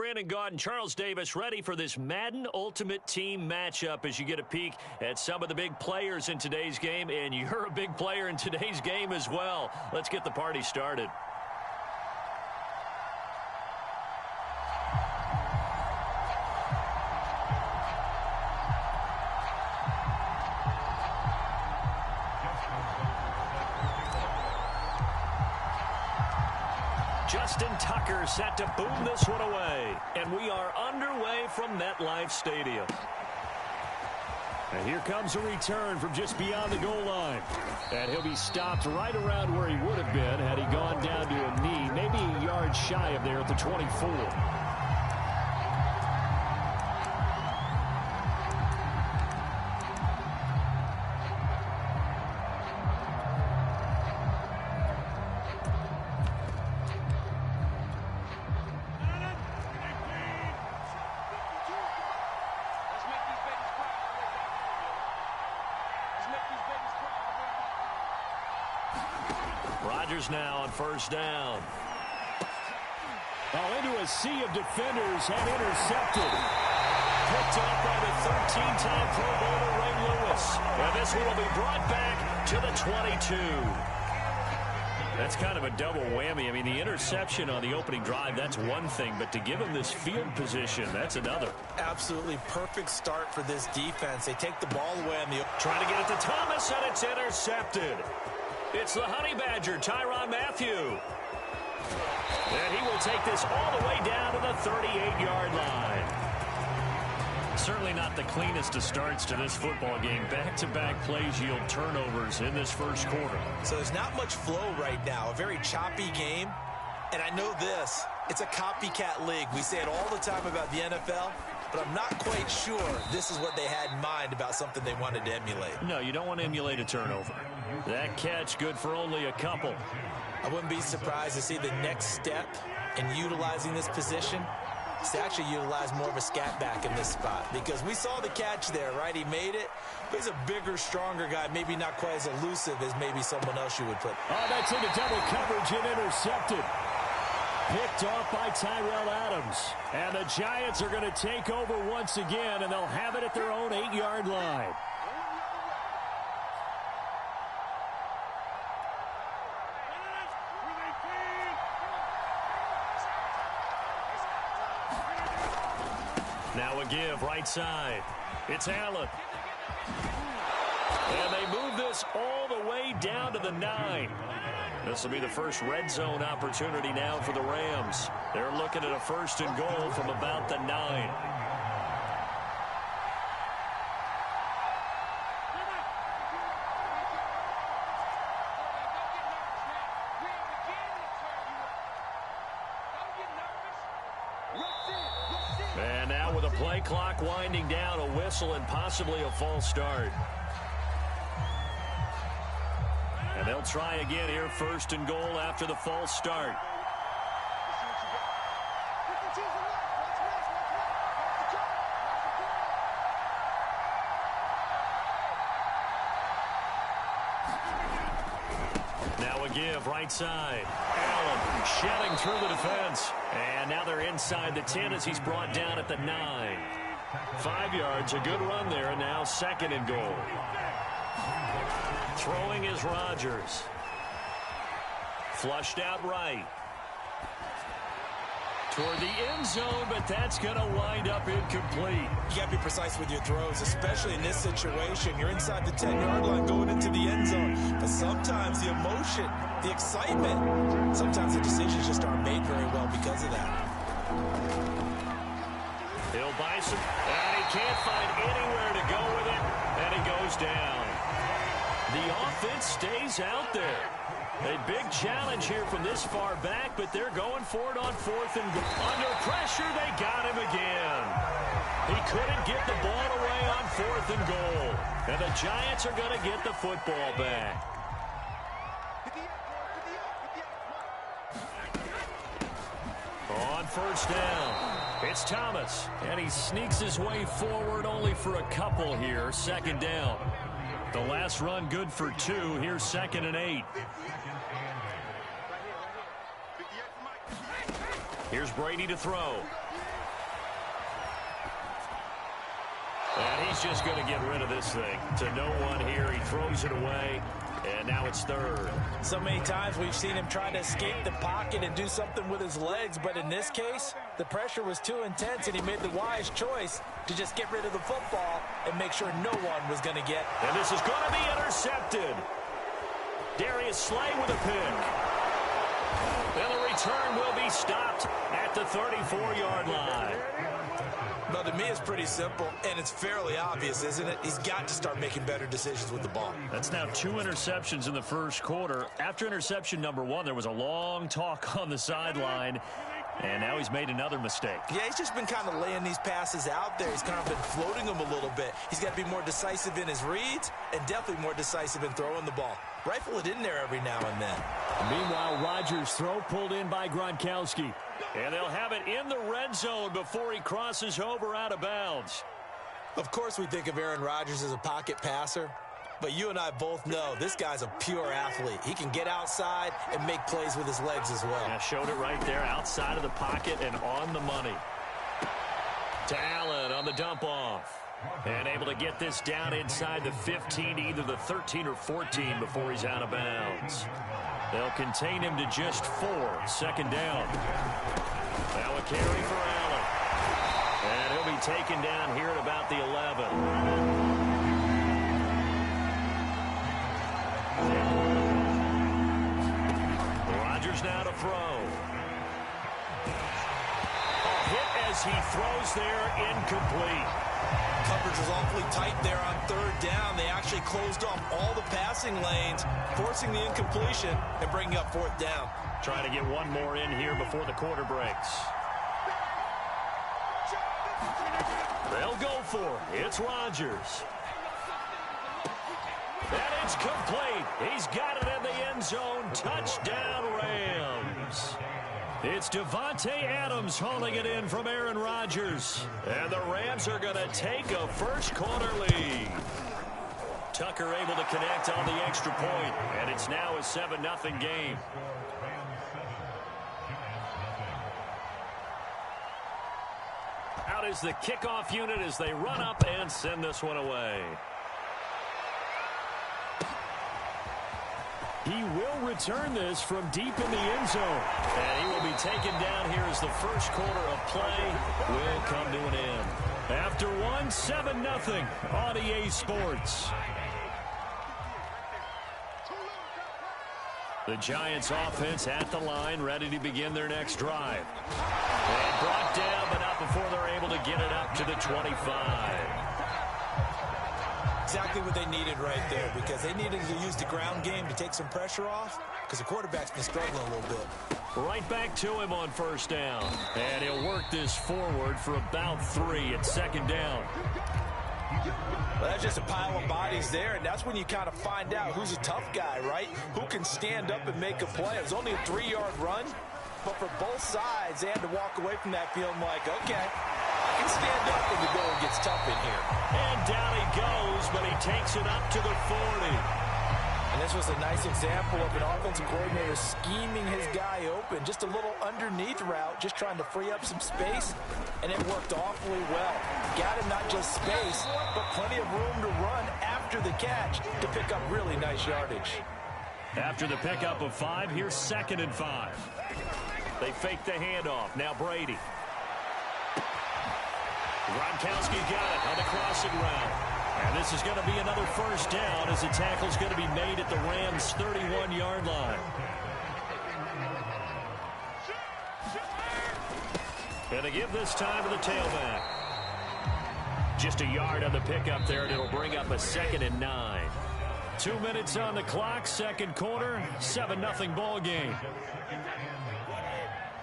Brandon Gaudin, Charles Davis, ready for this Madden Ultimate Team matchup as you get a peek at some of the big players in today's game, and you're a big player in today's game as well. Let's get the party started. Justin Tucker set to boom this one away. And we are underway from MetLife Stadium. And here comes a return from just beyond the goal line. And he'll be stopped right around where he would have been had he gone down to a knee, maybe a yard shy of there at the 24. Now on first down. Oh, into a sea of defenders and intercepted. Picked up by the 13-time Pro Bowler Ray Lewis. And this one will be brought back to the 22. That's kind of a double whammy. I mean, the interception on the opening drive, that's one thing. But to give him this field position, that's another. Absolutely perfect start for this defense. They take the ball away on the... Trying to get it to Thomas, and it's intercepted. It's the Honey Badger, Tyrann Mathieu. And he will take this all the way down to the 38-yard line. Certainly not the cleanest of starts to this football game. Back-to-back plays yield turnovers in this first quarter. So there's not much flow right now. A very choppy game. And I know this. It's a copycat league. We say it all the time about the NFL. But I'm not quite sure this is what they had in mind about something they wanted to emulate. No, you don't want to emulate a turnover. That catch good for only a couple. I wouldn't be surprised to see the next step in utilizing this position is to actually utilize more of a scat back in this spot. Because we saw the catch there, right? He made it. But he's a bigger, stronger guy, maybe not quite as elusive as maybe someone else you would put. Oh, that's into double coverage and intercepted. Picked off by Tyrell Adams. And the Giants are going to take over once again, and they'll have it at their own 8-yard line. Now a give right side. It's Allen. And they move this all the way down to the 9. This will be the first red zone opportunity now for the Rams. They're looking at a 1st and goal from about the 9. And now with a play clock winding down, a whistle and possibly a false start. And they'll try again here, 1st and goal after the false start. Now a give right side. Allen shedding through the defense. And now they're inside the 10 as he's brought down at the 9. 5 yards, a good run there, and now 2nd and goal. Throwing is Rodgers. Flushed out right. Toward the end zone, but that's going to wind up incomplete. You got to be precise with your throws, especially in this situation. You're inside the 10-yard line going into the end zone. But sometimes the emotion, the excitement, sometimes the decisions just aren't made very well because of that. He'll buy some, and he can't find anywhere to go with it, and he goes down. The offense stays out there. A big challenge here from this far back, but they're going for it on 4th and goal. Under pressure, they got him again. He couldn't get the ball away on 4th and goal. And the Giants are going to get the football back. On 1st down, it's Thomas. And he sneaks his way forward only for a couple here. 2nd down. The last run good for 2. Here's 2nd and 8. Here's Brady to throw. And he's just going to get rid of this thing. To no one here. He throws it away. And now it's third. So many times we've seen him try to escape the pocket and do something with his legs. But in this case, the pressure was too intense, and he made the wise choice to just get rid of the football and make sure no one was going to get. And this is going to be intercepted. Darius Slay with a pick. And the return will be stopped at the 34-yard line. Well, to me, it's pretty simple, and it's fairly obvious, isn't it? He's got to start making better decisions with the ball. That's now 2 interceptions in the first quarter. After interception number 1, there was a long talk on the sideline, and now he's made another mistake. Yeah, he's just been kind of laying these passes out there. He's kind of been floating them a little bit. He's got to be more decisive in his reads and definitely more decisive in throwing the ball. Rifle it in there every now and then. Meanwhile, Rodgers' throw pulled in by Gronkowski. And they'll have it in the red zone before he crosses over out of bounds. Of course we think of Aaron Rodgers as a pocket passer, but you and I both know this guy's a pure athlete. He can get outside and make plays with his legs as well. Yeah, showed it right there outside of the pocket and on the money. To Allen on the dump off. And able to get this down inside the 15, either the 13 or 14 before he's out of bounds. They'll contain him to just 4. Second down. Now a carry for Allen. And he'll be taken down here at about the 11. Rodgers now to throw. A hit as he throws there, incomplete. Coverage was awfully tight there on third down. They actually closed off all the passing lanes, forcing the incompletion and bringing up fourth down. Trying to get one more in here before the quarter breaks. They'll go for it. It's Rodgers. And it's complete. He's got it in the end zone. Touchdown, Rams. It's Devontae Adams hauling it in from Aaron Rodgers. And the Rams are going to take a first quarter lead. Tucker able to connect on the extra point, and it's now a 7-0 game. Out is the kickoff unit as they run up and send this one away. He will return this from deep in the end zone. And he will be taken down here as the first quarter of play will come to an end. After 7-0 on EA Sports. The Giants offense at the line, ready to begin their next drive. And brought down, but not before they're able to get it up to the 25. Exactly what they needed right there, because they needed to use the ground game to take some pressure off, because the quarterback's been struggling a little bit. Right back to him on first down. And he'll work this forward for about 3 at second down. Well, that's just a pile of bodies there, and that's when you kind of find out who's a tough guy, right? Who can stand up and make a play. It was only a 3-yard run, but for both sides, they had to walk away from that feeling like, okay, I can stand up when the going gets tough in here. And down he goes, but he takes it up to the 40. And this was a nice example of an offensive coordinator scheming his guy open. Just a little underneath route, just trying to free up some space, and it worked awfully well. Got him not just space, but plenty of room to run after the catch to pick up really nice yardage. After the pickup of 5, here's 2nd and 5. They fake the handoff. Now Brady. Gronkowski got it on the crossing route. And this is going to be another first down as the tackle's going to be made at the Rams' 31-yard line. And they give this time to the tailback. Just a yard on the pickup there, and it'll bring up a 2nd and 9. 2 minutes on the clock, second quarter, 7-0 ball game.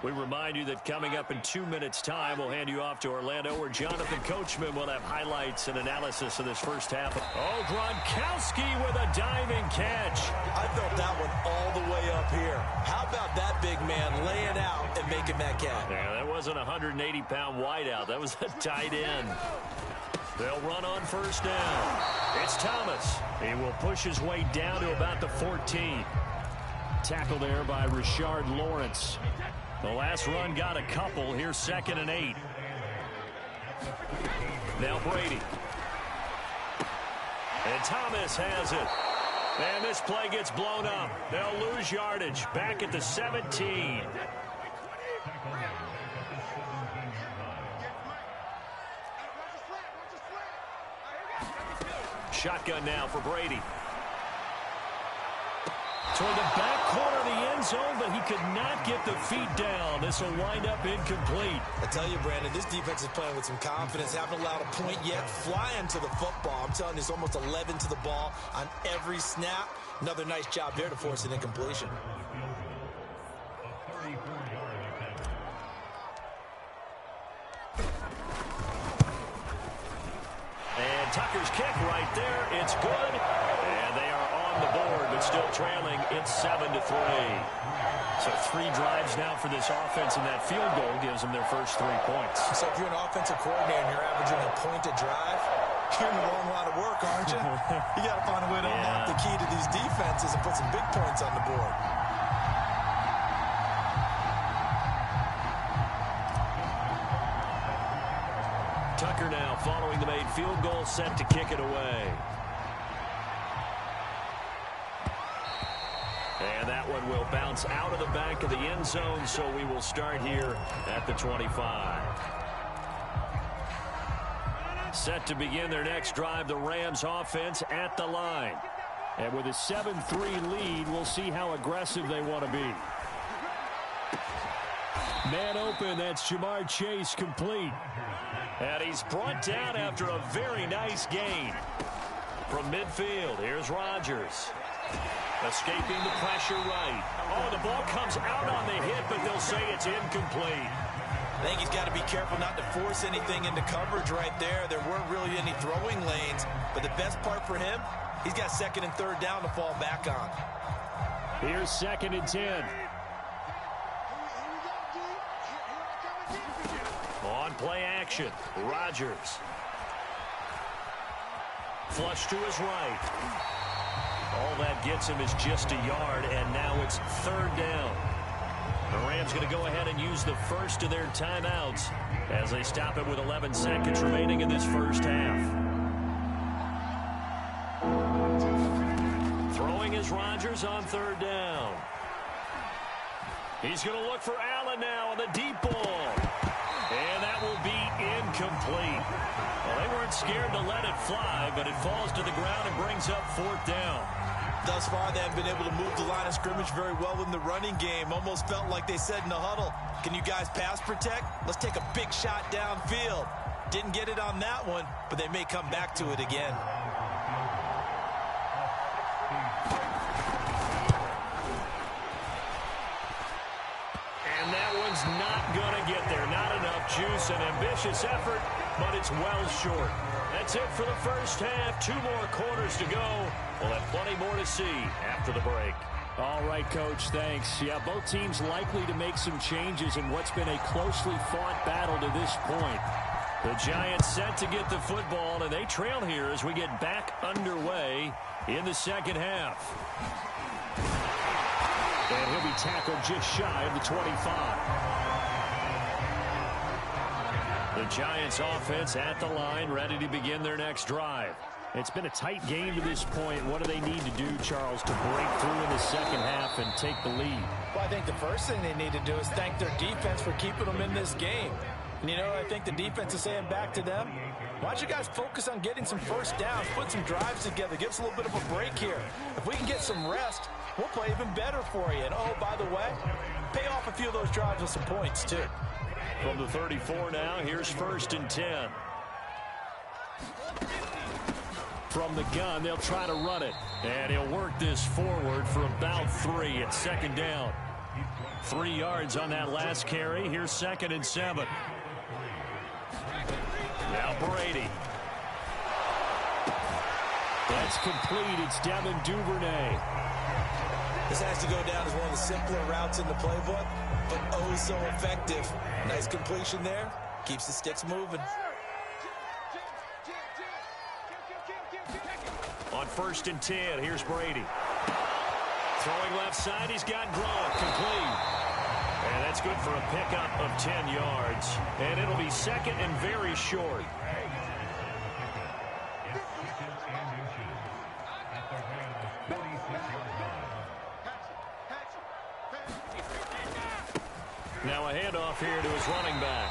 We remind you that coming up in 2 minutes' time, we'll hand you off to Orlando, where Jonathan Coachman will have highlights and analysis of this first half. Oh, Gronkowski with a diving catch. I felt that one all the way up here. How about that big man laying out and making that catch? Yeah, that wasn't a 180-pound wideout. That was a tight end. They'll run on first down. It's Thomas. He will push his way down to about the 14. Tackle there by Richard Lawrence. The last run got a couple. Here's 2nd and 8. Now Brady. And Thomas has it. And this play gets blown up. They'll lose yardage. Back at the 17. Shotgun now for Brady. Toward the back corner of the end zone, but he could not get the feet down. This will wind up incomplete. I tell you, Brandon, this defense is playing with some confidence. Haven't allowed a point yet. Flying to the football. I'm telling you, it's almost 11 to the ball on every snap. Another nice job there to force an incompletion. And Tucker's kick right there. It's good. And they are on the board, but still trailing. It's 7-3. So 3 drives now for this offense, and that field goal gives them their first 3 points. So if you're an offensive coordinator and you're averaging a point a drive, you're in the wrong line of work, aren't you? You got to find a way to unlock the key to these defenses and put some big points on the board. Tucker now following the made field goal, set to kick it away. And that one will bounce out of the back of the end zone, so we will start here at the 25. Set to begin their next drive, the Rams offense at the line. And with a 7-3 lead, we'll see how aggressive they want to be. Man open, that's Jamar Chase, complete. And he's brought down after a very nice gain. From midfield, here's Rodgers. Escaping the pressure right. Oh, the ball comes out on the hit, but they'll say it's incomplete. I think he's got to be careful not to force anything into coverage right there. There weren't really any throwing lanes, but the best part for him, he's got 2nd and 3rd down to fall back on. Here's 2nd and 10. On play action, Rodgers. Flush to his right. All that gets him is just a yard, and now it's 3rd down. The Rams going to go ahead and use the first of their timeouts as they stop it with 11 seconds remaining in this first half. Throwing is Rodgers on 3rd down. He's going to look for Allen now on the deep ball. And that will be incomplete. Well, they weren't scared to let it fly, but it falls to the ground and brings up 4th down. Thus far, they haven't been able to move the line of scrimmage very well in the running game. Almost felt like they said in the huddle, can you guys pass protect? Let's take a big shot downfield. Didn't get it on that one, but they may come back to it again. And that one's not going to get there. Not enough juice, an ambitious effort, but it's well short. That's it for the first half. 2 more quarters to go. We'll have plenty more to see after the break. All right, Coach, thanks. Yeah, both teams likely to make some changes in what's been a closely fought battle to this point. The Giants set to get the football, and they trail here as we get back underway in the second half. And he'll be tackled just shy of the 25. The Giants offense at the line, ready to begin their next drive. It's been a tight game to this point. What do they need to do, Charles, to break through in the second half and take the lead? Well, I think the first thing they need to do is thank their defense for keeping them in this game. And, you know, I think the defense is saying back to them, why don't you guys focus on getting some first downs, put some drives together, give us a little bit of a break here. If we can get some rest, we'll play even better for you. And, oh, by the way, pay off a few of those drives with some points, too. From the 34 now, here's 1st and 10. From the gun, they'll try to run it. And he'll work this forward for about 3 at 2nd down. 3 yards on that last carry. Here's 2nd and 7. Now Brady. That's complete. It's Devin Duvernay. This has to go down as one of the simpler routes in the playbook, but oh so effective. Nice completion there. Keeps the sticks moving. On 1st and 10, here's Brady. Throwing left side, he's got Gronk, complete. And that's good for a pickup of 10 yards. And it'll be 2nd and very short. Now a handoff here to his running back.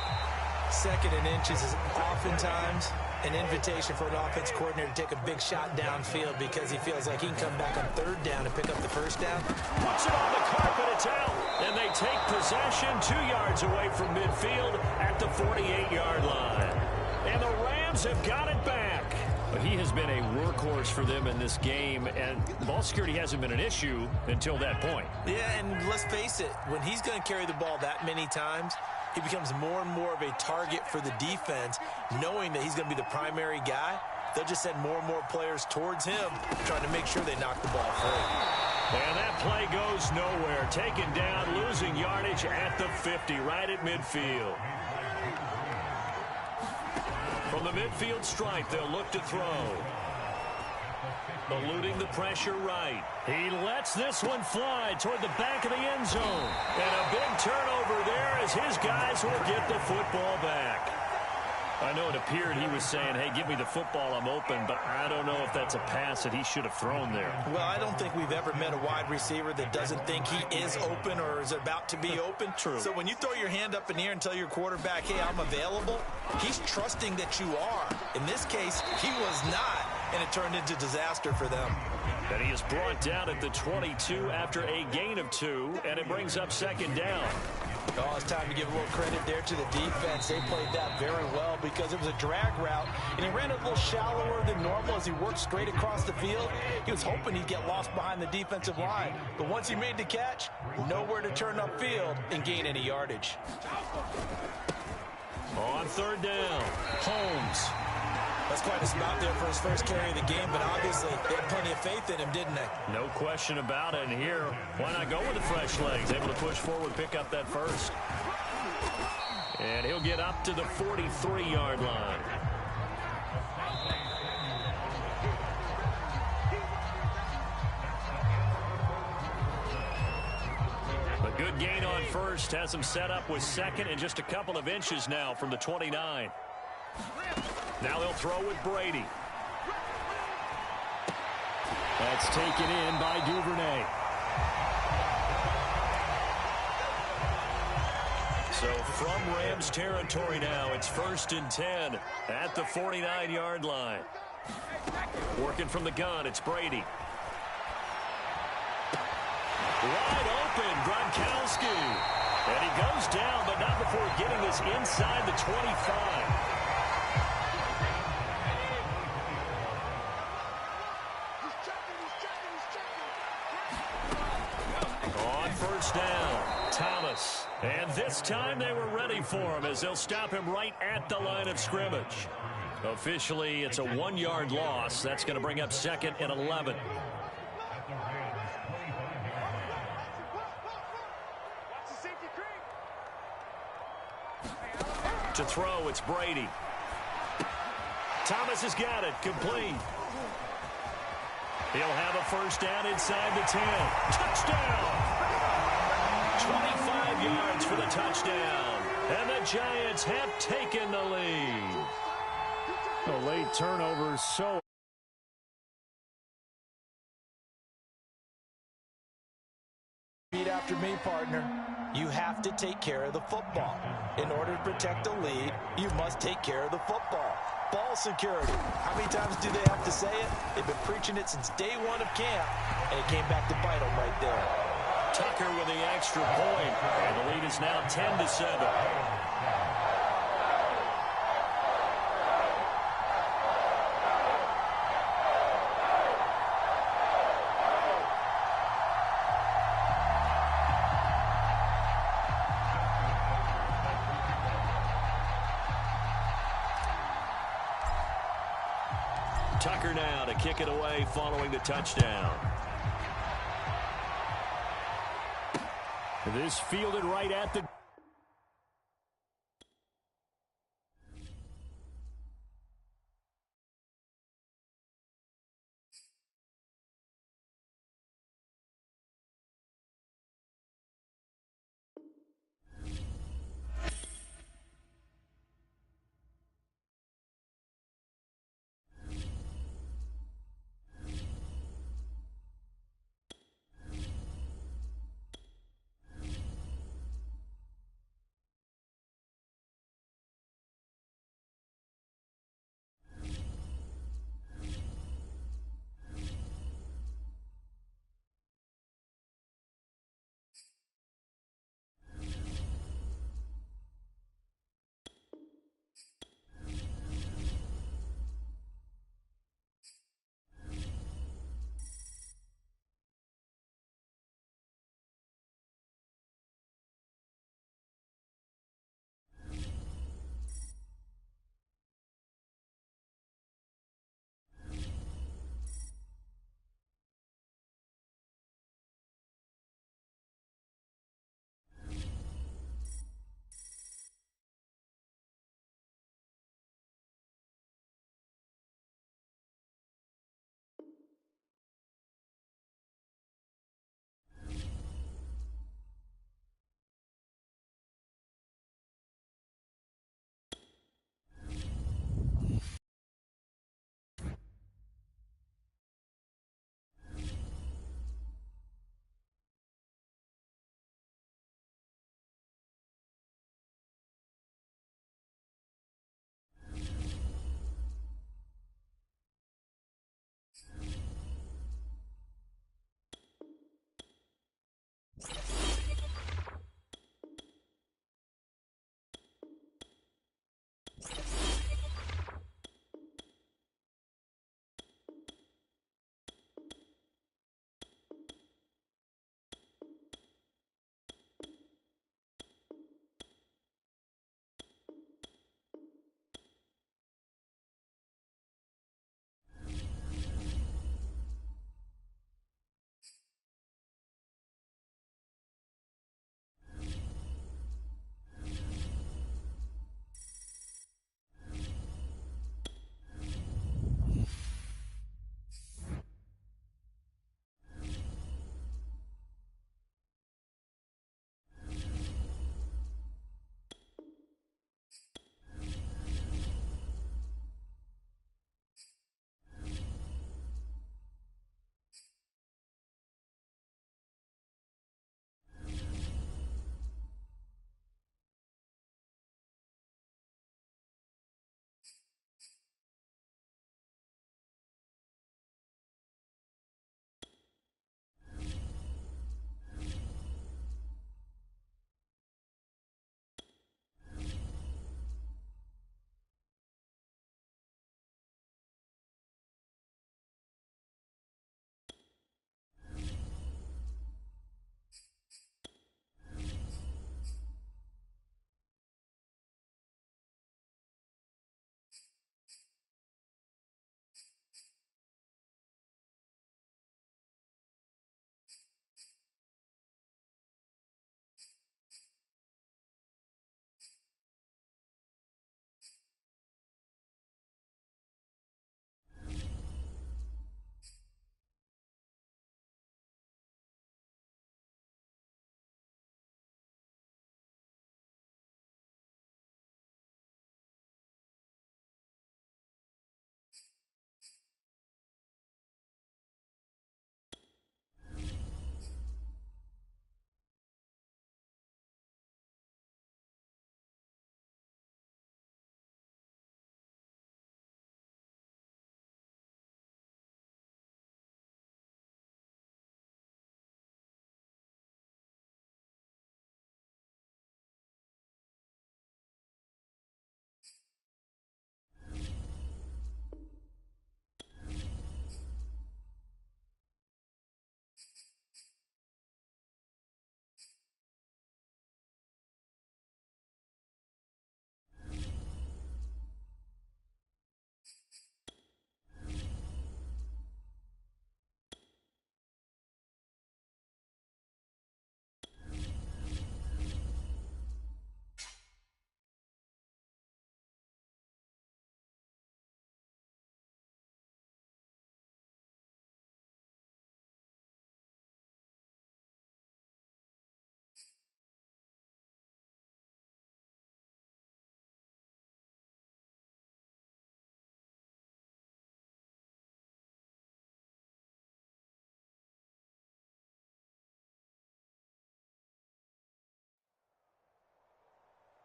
2nd and inches is oftentimes an invitation for an offense coordinator to take a big shot downfield because he feels like he can come back on 3rd down and pick up the 1st down. Puts it on the carpet, it's out. And they take possession 2 yards away from midfield at the 48-yard line. And the Rams have got it back. He has been a workhorse for them in this game, and ball security hasn't been an issue until that point. Yeah, and let's face it, when he's going to carry the ball that many times, he becomes more and more of a target for the defense, knowing that he's going to be the primary guy. They'll just send more and more players towards him, trying to make sure they knock the ball free. And that play goes nowhere. Taken down, losing yardage at the 50, right at midfield. From the midfield stripe, they'll look to throw. Eluding the pressure right. He lets this one fly toward the back of the end zone. And a big turnover there as his guys will get the football back. I know it appeared he was saying, hey, give me the football, I'm open, but I don't know if that's a pass that he should have thrown there. Well, I don't think we've ever met a wide receiver that doesn't think he is open or is about to be open. True. So when you throw your hand up in the air and tell your quarterback, hey, I'm available, he's trusting that you are. In this case, he was not, and it turned into disaster for them. And he is brought down at the 22 after a gain of 2, and it brings up 2nd down. Oh, it's time to give a little credit there to the defense. They played that very well because it was a drag route, and he ran a little shallower than normal as he worked straight across the field. He was hoping he'd get lost behind the defensive line, but once he made the catch, nowhere to turn upfield and gain any yardage. On 3rd down, Holmes. That's quite a spot there for his first carry of the game, but obviously they had plenty of faith in him, didn't they? No question about it. And here, why not go with the fresh legs? Able to push forward, pick up that first. And he'll get up to the 43-yard line. A good gain on first. Has him set up with 2nd and just a couple of inches now from the 29. Now they'll throw with Brady. That's taken in by Duvernay. So from Rams territory now, it's 1st and 10 at the 49-yard line. Working from the gun, it's Brady. Wide open, Gronkowski. And he goes down, but not before getting this inside the 25. Down, Thomas. And this time they were ready for him as they'll stop him right at the line of scrimmage. Officially, it's a 1-yard loss. That's going to bring up 2nd and 11. To throw, it's Brady. Thomas has got it, complete. He'll have a 1st down inside the 10. Touchdown! 25 yards for the touchdown. And the Giants have taken the lead. The late turnover so... Repeat after me, partner. You have to take care of the football. In order to protect the lead, you must take care of the football. Ball security. How many times do they have to say it? They've been preaching it since day 1 of camp, and it came back to bite them right there. Tucker with the extra point, and the lead is now 10-7. Tucker now to kick it away following the touchdown. This fielded right at the...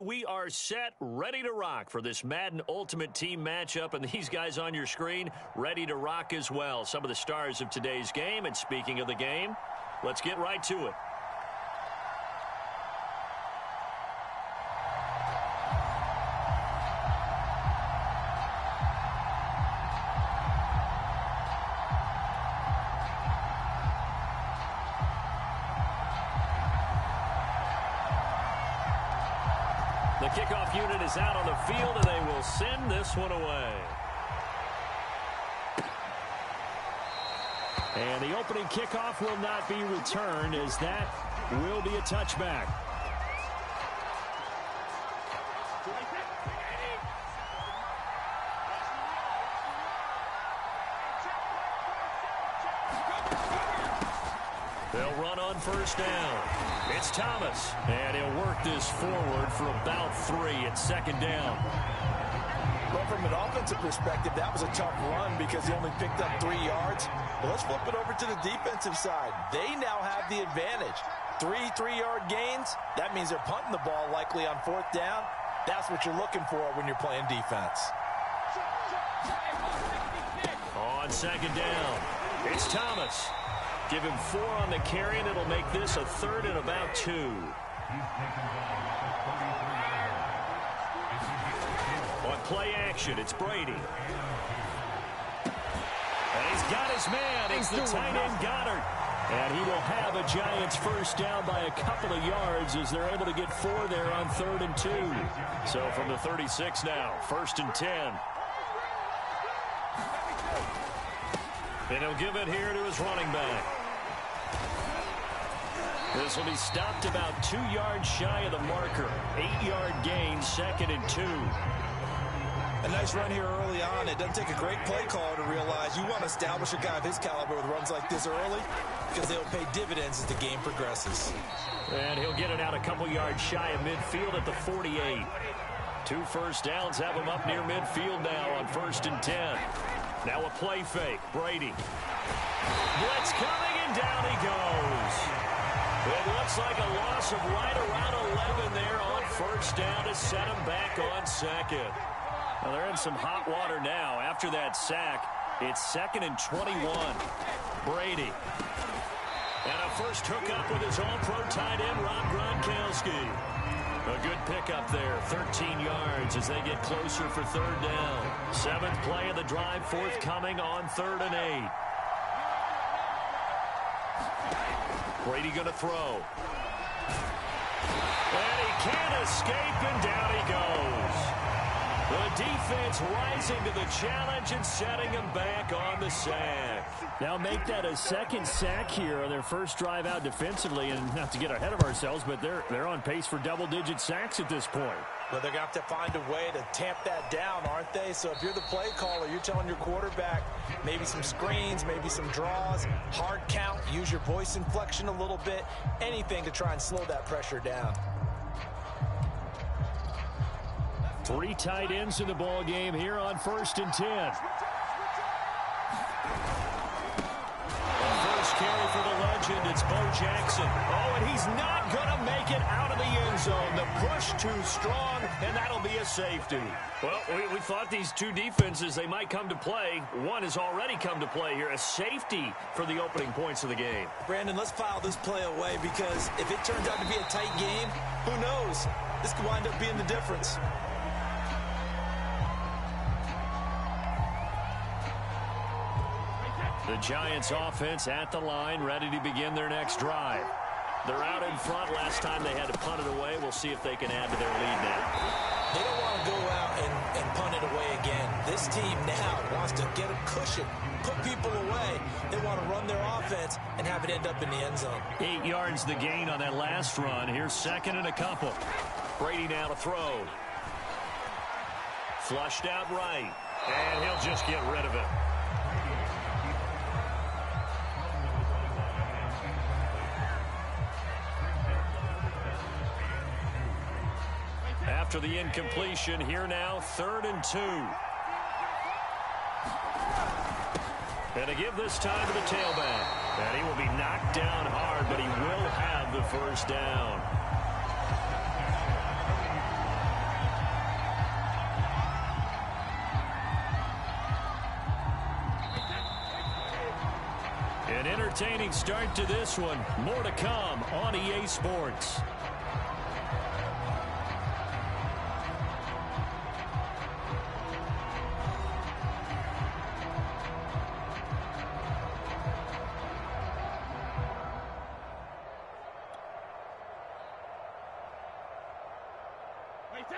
we are set, ready to rock for this Madden Ultimate Team matchup, and these guys on your screen ready to rock as well. Some of the stars of today's game, and speaking of the game, let's get right to it. The kickoff unit is out on the field, and they will send this one away. And the opening kickoff will not be returned, as that will be a touchback. They'll run on first down. It's Thomas, and he'll work this forward for about 3 at second down. Well, from an offensive perspective, that was a tough run because he only picked up 3 yards. Well, let's flip it over to the defensive side. They now have the advantage. 3 3-yard gains, that means they're punting the ball likely on fourth down. That's what you're looking for when you're playing defense. On second down, it's Thomas. Give him 4 on the carry, and it'll make this a 3rd and about 2. On play action, it's Brady. And he's got his man. It's the tight end, Goddard. And he will have a Giants first down by a couple of yards as they're able to get 4 there on 3rd and 2. So from the 36 now, 1st and 10. And he'll give it here to his running back. This will be stopped about 2 yards shy of the marker. 8-yard gain, 2nd and 2. A nice run here early on. It doesn't take a great play caller to realize you want to establish a guy of his caliber with runs like this early because they'll pay dividends as the game progresses. And he'll get it out a couple yards shy of midfield at the 48. 2 first downs have him up near midfield now on 1st and 10. Now a play fake. Brady. Blitz coming, and down he goes. It looks like a loss of right around 11 there on first down to set him back on 2nd. Well, they're in some hot water now. After that sack, it's 2nd and 21. Brady. And a first hookup with his all-pro tight end, Rob Gronkowski. A good pickup there, 13 yards as they get closer for 3rd down. 7th play of the drive, forthcoming on 3rd and 8. Brady going to throw. And he can't escape, and down he goes. The defense rising to the challenge and setting him back on the sack. Now make that a 2nd sack here on their first drive out defensively, and not to get ahead of ourselves, but they're on pace for double-digit sacks at this point. Well, they're going to have to find a way to tamp that down, aren't they? So if you're the play caller, you're telling your quarterback maybe some screens, maybe some draws, hard count, use your voice inflection a little bit, anything to try and slow that pressure down. 3 tight ends in the ball game here on 1st and 10. First carry for the legend, it's Bo Jackson. Oh, and he's not going to make it out of the end zone. The push too strong, and that'll be a safety. Well, we thought these 2 defenses, they might come to play. One has already come to play here, a safety for the opening points of the game. Brandon, let's file this play away because if it turns out to be a tight game, who knows? This could wind up being the difference. The Giants offense at the line, ready to begin their next drive. They're out in front. Last time they had to punt it away. We'll see if they can add to their lead now. They don't want to go out and punt it away again. This team now wants to get a cushion, put people away. They want to run their offense and have it end up in the end zone. 8 yards the gain on that last run. Here's 2nd and a couple. Brady now to throw. Flushed out right. And he'll just get rid of it. After the incompletion, here now, 3rd and 2. And to give this time to the tailback. And he will be knocked down hard, but he will have the first down. An entertaining start to this one. More to come on EA Sports.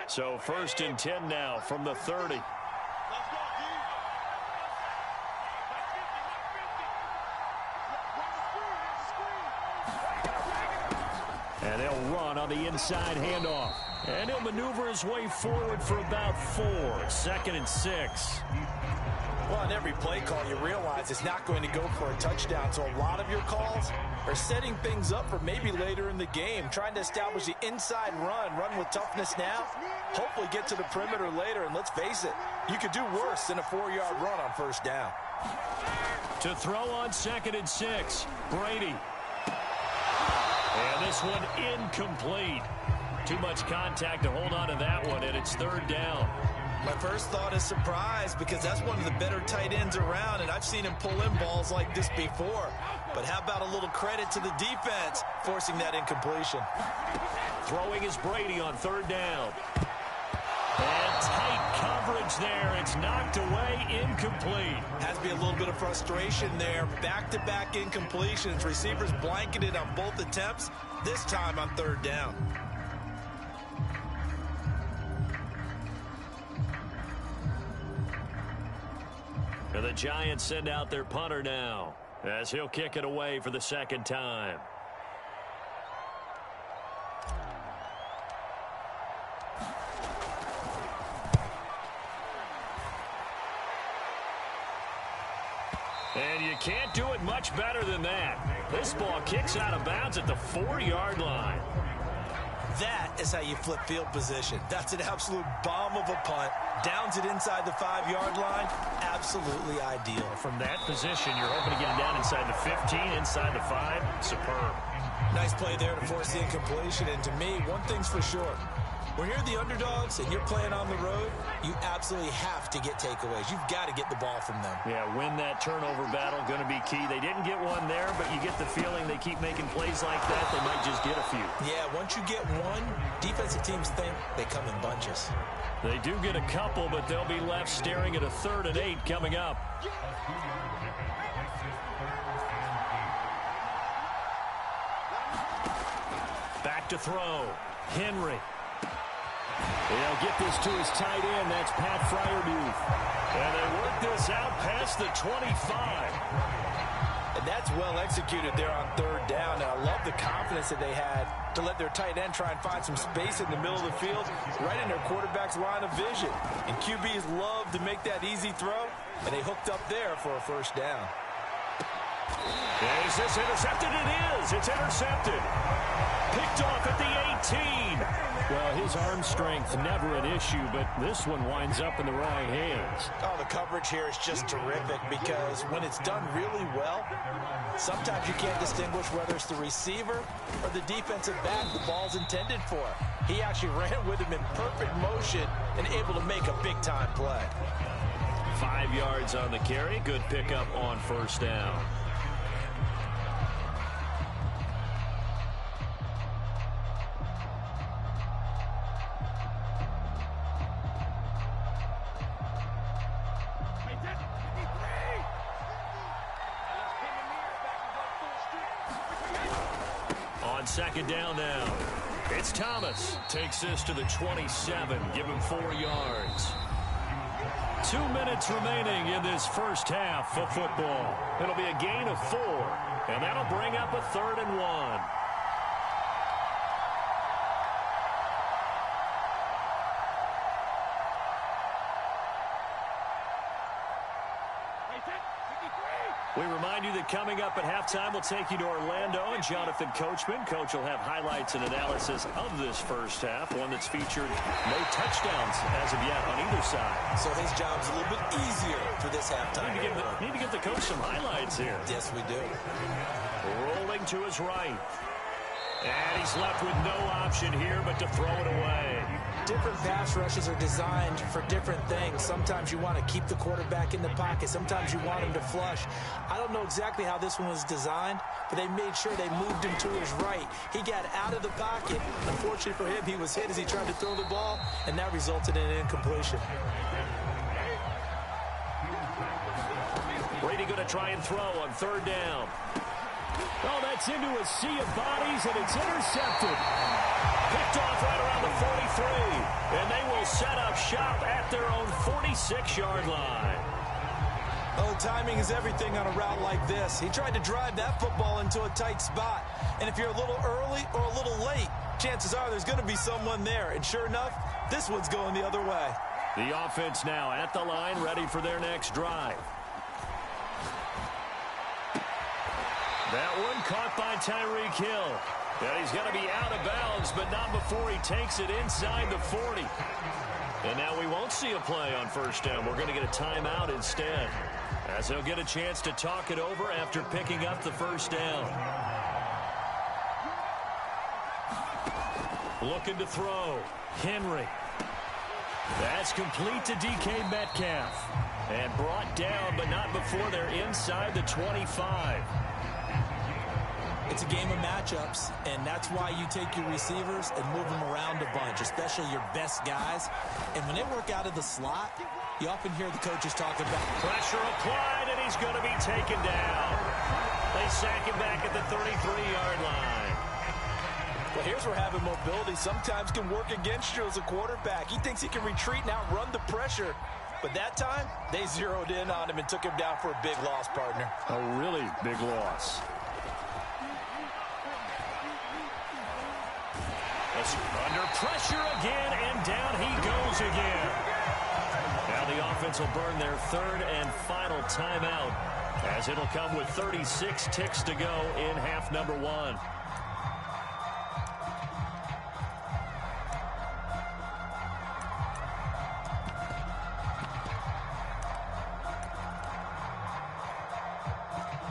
So 1st and 10 now from the 30. And they'll run on the inside handoff. And he'll maneuver his way forward for about 4. 2nd and 6. Well, on every play call, you realize it's not going to go for a touchdown. So a lot of your calls are setting things up for maybe later in the game, trying to establish the inside run with toughness now, hopefully get to the perimeter later. And let's face it, you could do worse than a 4-yard run on 1st down. To throw on 2nd and 6, Brady. And this one incomplete. Too much contact to hold on to that one, and it's 3rd down. My first thought is surprise, because that's one of the better tight ends around, and I've seen him pull in balls like this before. But how about a little credit to the defense forcing that incompletion? Throwing is Brady on 3rd down. And tight coverage there. It's knocked away, incomplete. Has to be a little bit of frustration there. Back-to-back incompletions. Receivers blanketed on both attempts, this time on 3rd down. And the Giants send out their punter now, as he'll kick it away for the 2nd time. And you can't do it much better than that. This ball kicks out of bounds at the 4-yard line. That is how you flip field position. That's an absolute bomb of a punt. Downs it inside the 5-yard line. Absolutely ideal. From that position, you're hoping to get it down inside the 15, inside the 5. Superb. Nice play there to force the incompletion. And to me, one thing's for sure. When you're the underdogs and you're playing on the road, you absolutely have to get takeaways. You've got to get the ball from them. Yeah, win that turnover battle, going to be key. They didn't get one there, but you get the feeling they keep making plays like that, they might just get a few. Yeah, once you get one, defensive teams think they come in bunches. They do get a couple, but they'll be left staring at a 3rd and 8 coming up. Back to throw. Henry. He'll get this to his tight end. That's Pat Fryermuth. And they work this out past the 25. And that's well executed there on 3rd down. And I love the confidence that they had to let their tight end try and find some space in the middle of the field, right in their quarterback's line of vision. And QBs love to make that easy throw, and they hooked up there for a 1st down. Is this intercepted? It is. It's intercepted. Picked off at the 18. Well, his arm strength never an issue, but this one winds up in the wrong hands. Oh, the coverage here is just terrific, because when it's done really well, sometimes you can't distinguish whether it's the receiver or the defensive back the ball's intended for. He actually ran with him in perfect motion and able to make a big-time play. 5 yards on the carry. Good pickup on 1st down. On 2nd down now. It's Thomas. Takes this to the 27. Give him 4 yards. 2 minutes remaining in this 1st half of football. It'll be a gain of 4, and that'll bring up a 3rd and 1. We remind you that coming up at halftime, we'll take you to Orlando and Jonathan Coachman. Coach will have highlights and analysis of this 1st half, one that's featured no touchdowns as of yet on either side. So his job's a little bit easier for this halftime. Need to give the coach some highlights here. Yes, we do. Rolling to his right. And he's left with no option here but to throw it away. Different pass rushes are designed for different things. Sometimes you want to keep the quarterback in the pocket. Sometimes you want him to flush. I don't know exactly how this one was designed, but they made sure they moved him to his right. He got out of the pocket. Unfortunately for him, he was hit as he tried to throw the ball, and that resulted in an incompletion. Brady going to try and throw on third down. Oh, that's into a sea of bodies, and it's intercepted. Picked off right around the 43, and they will set up shop at their own 46-yard line. Oh, timing is everything on a route like this. He tried to drive that football into a tight spot, and if you're a little early or a little late, chances are there's going to be someone there, and sure enough, this one's going the other way. The offense now at the line, ready for their next drive. That one caught by Tyreek Hill. And he's going to be out of bounds, but not before he takes it inside the 40. And now we won't see a play on first down. We're going to get a timeout instead, as they'll get a chance to talk it over after picking up the first down. Looking to throw. Henry. That's complete to DK Metcalf. And brought down, but not before they're inside the 25. It's a game of matchups, and that's why you take your receivers and move them around a bunch, especially your best guys. And when they work out of the slot, you often hear the coaches talk about pressure applied, and he's going to be taken down. They sack him back at the 33-yard line. Well, here's where having mobility sometimes can work against you as a quarterback. He thinks he can retreat and outrun the pressure. But that time, they zeroed in on him and took him down for a big loss, partner. A really big loss. Under pressure again, and down he goes again. Now the offense will burn their third and final timeout, as it'll come with 36 ticks to go in half number one.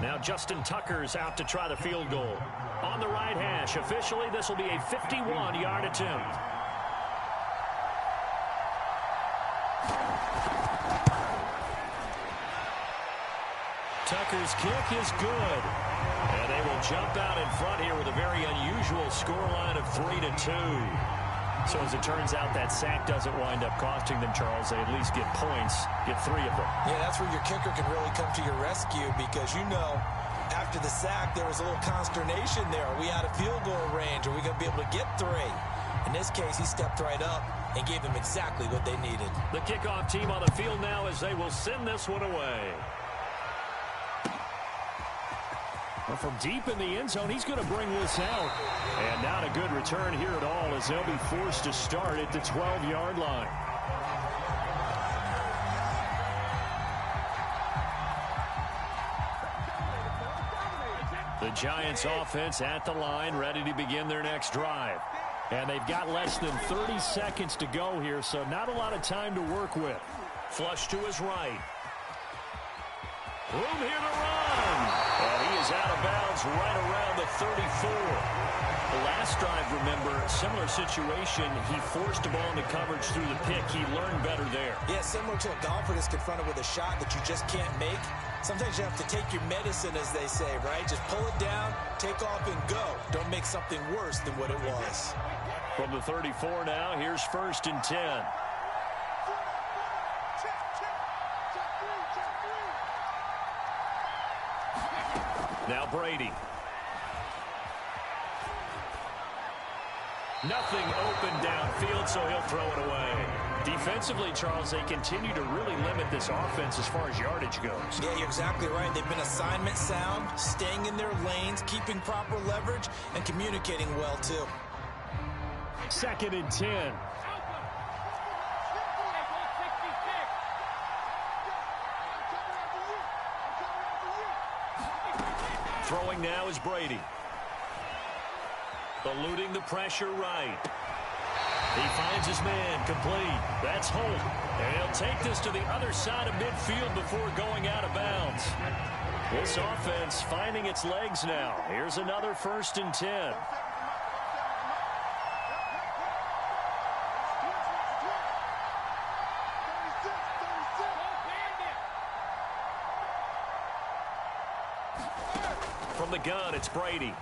Now Justin Tucker's out to try the field goal. On the right hash, officially this will be a 51-yard attempt. Tucker's kick is good. And they will jump out in front here with a very unusual scoreline of 3-2. So as it turns out, that sack doesn't wind up costing them, Charles. They at least get points, get 3 of them. Yeah, that's where your kicker can really come to your rescue, because you know after the sack there was a little consternation there. Are we out of field goal range? Are we going to be able to get 3? In this case, he stepped right up and gave them exactly what they needed. The kickoff team on the field now as they will send this one away. Well, from deep in the end zone, he's going to bring this out. And not a good return here at all, as they'll be forced to start at the 12-yard line. The Giants offense at the line, ready to begin their next drive. And they've got less than 30 seconds to go here, so not a lot of time to work with. Flush to his right. Room here to run. And he is out of bounds right around the 34. The last drive, remember, similar situation. He forced the ball into coverage through the pick. He learned better there. Yeah, similar to a golfer that's confronted with a shot that you just can't make. Sometimes you have to take your medicine, as they say, right? Just pull it down, take off, and go. Don't make something worse than what it was. From the 34 now, here's 1st and 10. Now Brady. Nothing open downfield, so he'll throw it away. Defensively, Charles, they continue to really limit this offense as far as yardage goes. Yeah, you're exactly right. They've been assignment sound, staying in their lanes, keeping proper leverage, and communicating well, too. 2nd and 10. Throwing now is Brady. Eluding the pressure right. He finds his man complete. That's Holt. And he'll take this to the other side of midfield before going out of bounds. This offense finding its legs now. Here's another 1st and 10. From the gun, it's Brady.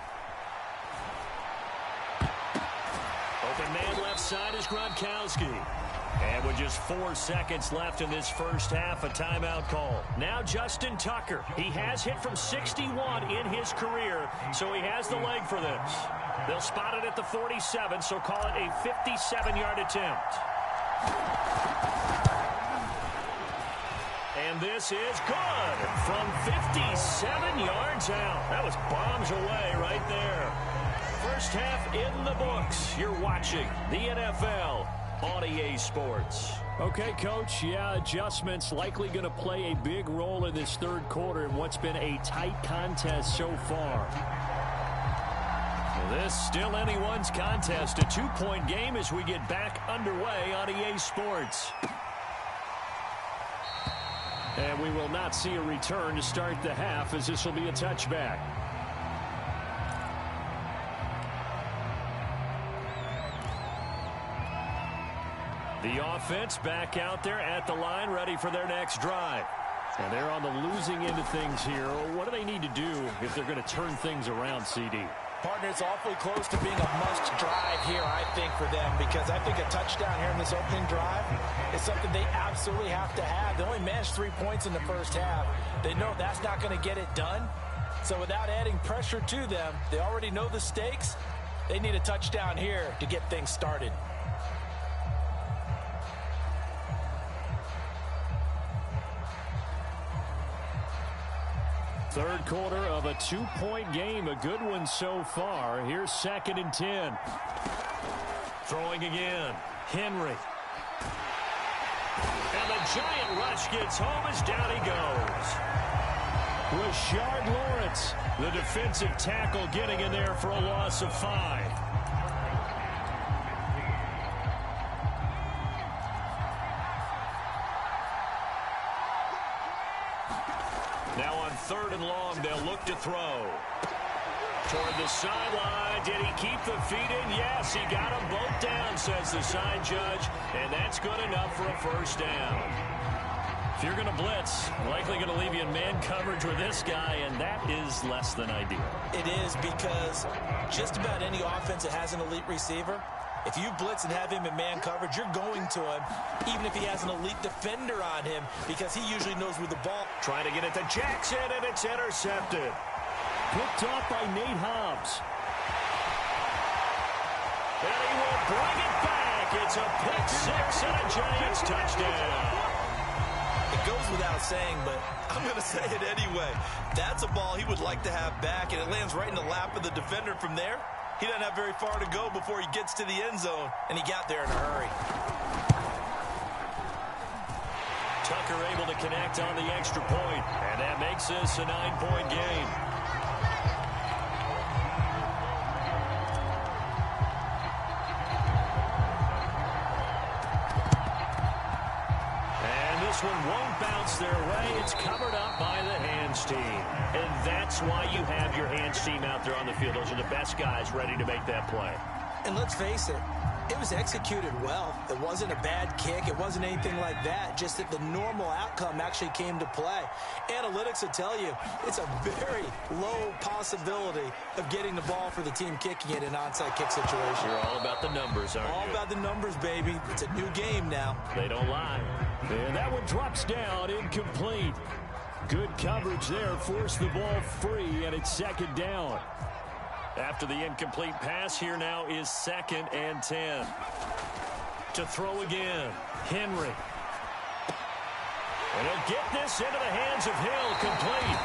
Open man left side is Gronkowski. And with just 4 seconds left in this first half, a timeout call. Now Justin Tucker. He has hit from 61 in his career, so he has the leg for this. They'll spot it at the 47, so call it a 57-yard attempt. And this is good from 57 yards out. That was bombs away right there. First half in the books. You're watching the NFL on EA Sports. Okay, Coach, yeah, adjustments likely going to play a big role in this third quarter in what's been a tight contest so far. This still anyone's contest, a 2-point game as we get back underway on EA Sports. And we will not see a return to start the half, as this will be a touchback. The offense back out there at the line, ready for their next drive. And they're on the losing end of things here. What do they need to do if they're going to turn things around, CD? Partner, it's awfully close to being a must drive here, I think, for them, because I think a touchdown here in this opening drive is something they absolutely have to have. They only managed 3 points in the first half. They know that's not going to get it done. So without adding pressure to them, they already know the stakes. They need a touchdown here to get things started. Third quarter of a 2-point game, a good one so far. Here's 2nd and 10. Throwing again, Henry. And the giant rush gets home as down he goes. Rashard Lawrence, the defensive tackle, getting in there for a loss of 5. Now on 3rd and long, they'll look to throw. Toward the sideline. Did he keep the feet in? Yes, he got them both down, says the side judge. And that's good enough for a first down. If you're going to blitz, likely going to leave you in man coverage with this guy, and that is less than ideal. It is, because just about any offense that has an elite receiver, if you blitz and have him in man coverage, you're going to him, even if he has an elite defender on him, because he usually knows where the ball. Trying to get it to Jackson, and it's intercepted. Picked off by Nate Hobbs. And he will bring it back. It's a pick six and a Giants touchdown. It goes without saying, but I'm going to say it anyway. That's a ball he would like to have back, and it lands right in the lap of the defender from there. He doesn't have very far to go before he gets to the end zone, and he got there in a hurry. Tucker able to connect on the extra point, and that makes this a 9-point game. And this one won't bounce their way. It's covered up by the hands team. And that's why you have your hands team out there on the field. Those are the best guys ready to make that play. And let's face it, it was executed well. It wasn't a bad kick. It wasn't anything like that. Just that the normal outcome actually came to play. Analytics will tell you it's a very low possibility of getting the ball for the team kicking it in an onside kick situation. You're all about the numbers, aren't you? All about the numbers, baby. It's a new game now. They don't lie. And that one drops down, incomplete. Good coverage there, forced the ball free, and it's 2nd down. After the incomplete pass, here now is 2nd and 10. To throw again, Henry. And he'll get this into the hands of Hill, complete.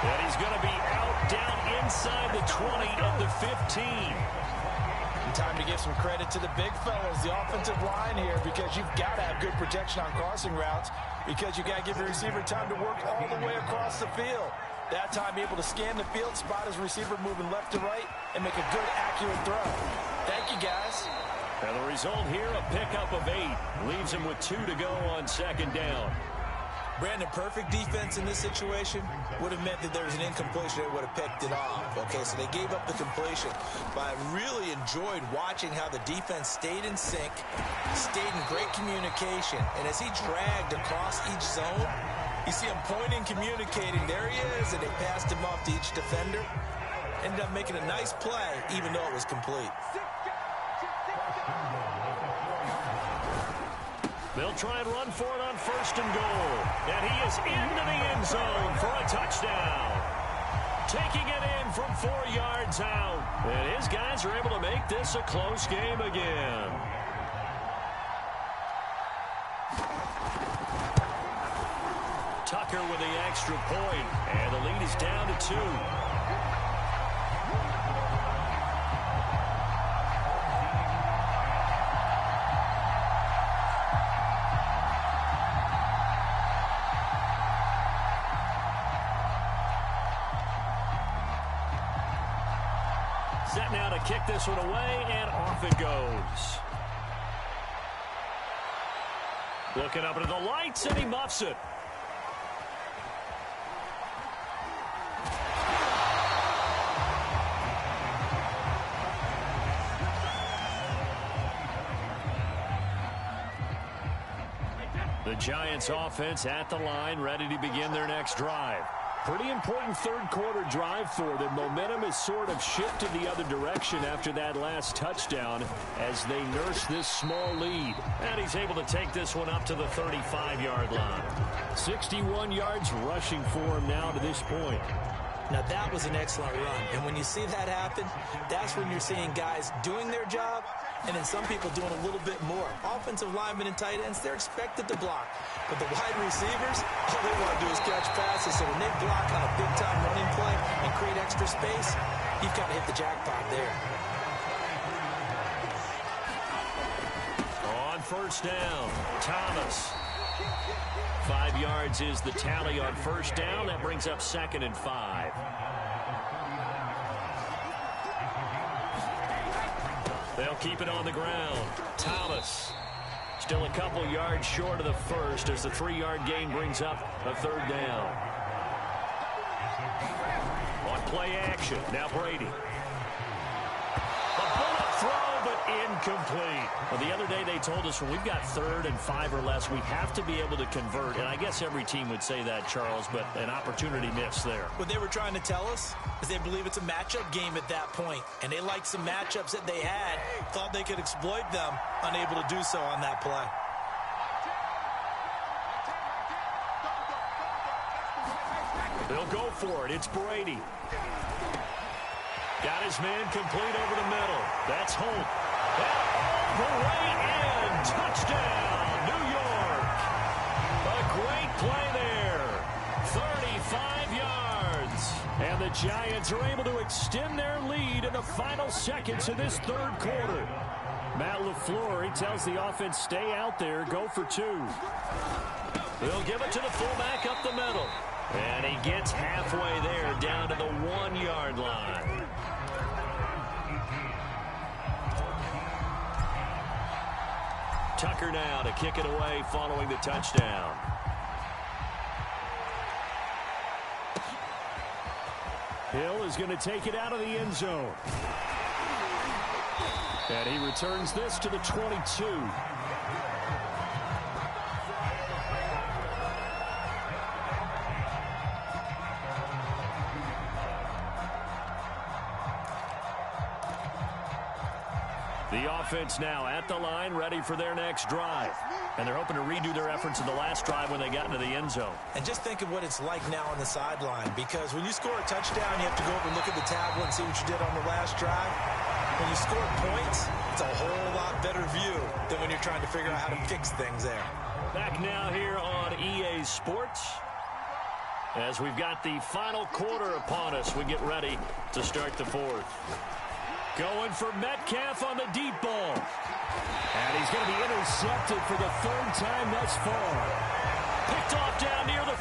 And he's going to be out down inside the 20 of the 15. And time to give some credit to the big fellas, the offensive line here, because you've got to have good protection on crossing routes, because you got to give your receiver time to work all the way across the field. That time able to scan the field, spot his receiver moving left to right, and make a good, accurate throw. Thank you, guys. And the result here, a pickup of 8. Leaves him with 2 to go on 2nd down. Brandon, perfect defense in this situation would have meant that there was an incompletion. They would have picked it off. Okay, so they gave up the completion. But I really enjoyed watching how the defense stayed in sync, stayed in great communication. And as he dragged across each zone, You see him pointing, communicating. There he is, and they passed him off to each defender. Ended up making a nice play, even though it was complete. They'll try and run for it on 1st and goal. And he is into the end zone for a touchdown. Taking it in from 4 yards out. And his guys are able to make this a close game again. Tucker with the extra point. And the lead is down to 2. Set now to kick this one away, and off it goes. Looking up into the lights, and he muffs it. The Giants offense at the line, ready to begin their next drive. Pretty important third-quarter drive for them. Momentum has sort of shifted the other direction after that last touchdown as they nurse this small lead. And he's able to take this one up to the 35-yard line. 61 yards rushing for him now to this point. Now, that was an excellent run. And when you see that happen, that's when you're seeing guys doing their job and then some people doing a little bit more. Offensive linemen and tight ends, they're expected to block. But the wide receivers, all they want to do is catch passes. So when they block on a big-time running play and create extra space, you've got to hit the jackpot there. On 1st down, Thomas. 5 yards is the tally on 1st down. That brings up 2nd and 5. They'll keep it on the ground. Thomas still a couple yards short of the first as the 3-yard gain brings up a 3rd down. On play action, now Brady. A bullet throw, but incomplete. Well, the other day they told us when we've got 3rd and 5 or less, we have to be able to convert. And I guess every team would say that, Charles, but an opportunity missed there. What they were trying to tell us is they believe it's a matchup game at that point. And they liked some matchups that they had, thought they could exploit them, unable to do so on that play. They'll go for it. It's Brady. Got his man complete over the middle. That's Holt. And all the way in. Touchdown, New York. A great play there. 35 yards. And the Giants are able to extend their lead in the final seconds of this 3rd quarter. Matt LaFleur, he tells the offense, stay out there, go for 2. They'll give it to the fullback up the middle. And he gets halfway there, down to the 1-yard line. Tucker now to kick it away following the touchdown. Hill is going to take it out of the end zone. And he returns this to the 22. The offense now at the line, ready for their next drive. And they're hoping to redo their efforts in the last drive when they got into the end zone. And just think of what it's like now on the sideline, because when you score a touchdown, you have to go over and look at the tablet and see what you did on the last drive. When you score points, it's a whole lot better view than when you're trying to figure out how to fix things there. Back now here on EA Sports. As we've got the final quarter upon us, we get ready to start the 4th. Going for Metcalf on the deep ball. And he's going to be intercepted for the 3rd time thus far. Picked off down near the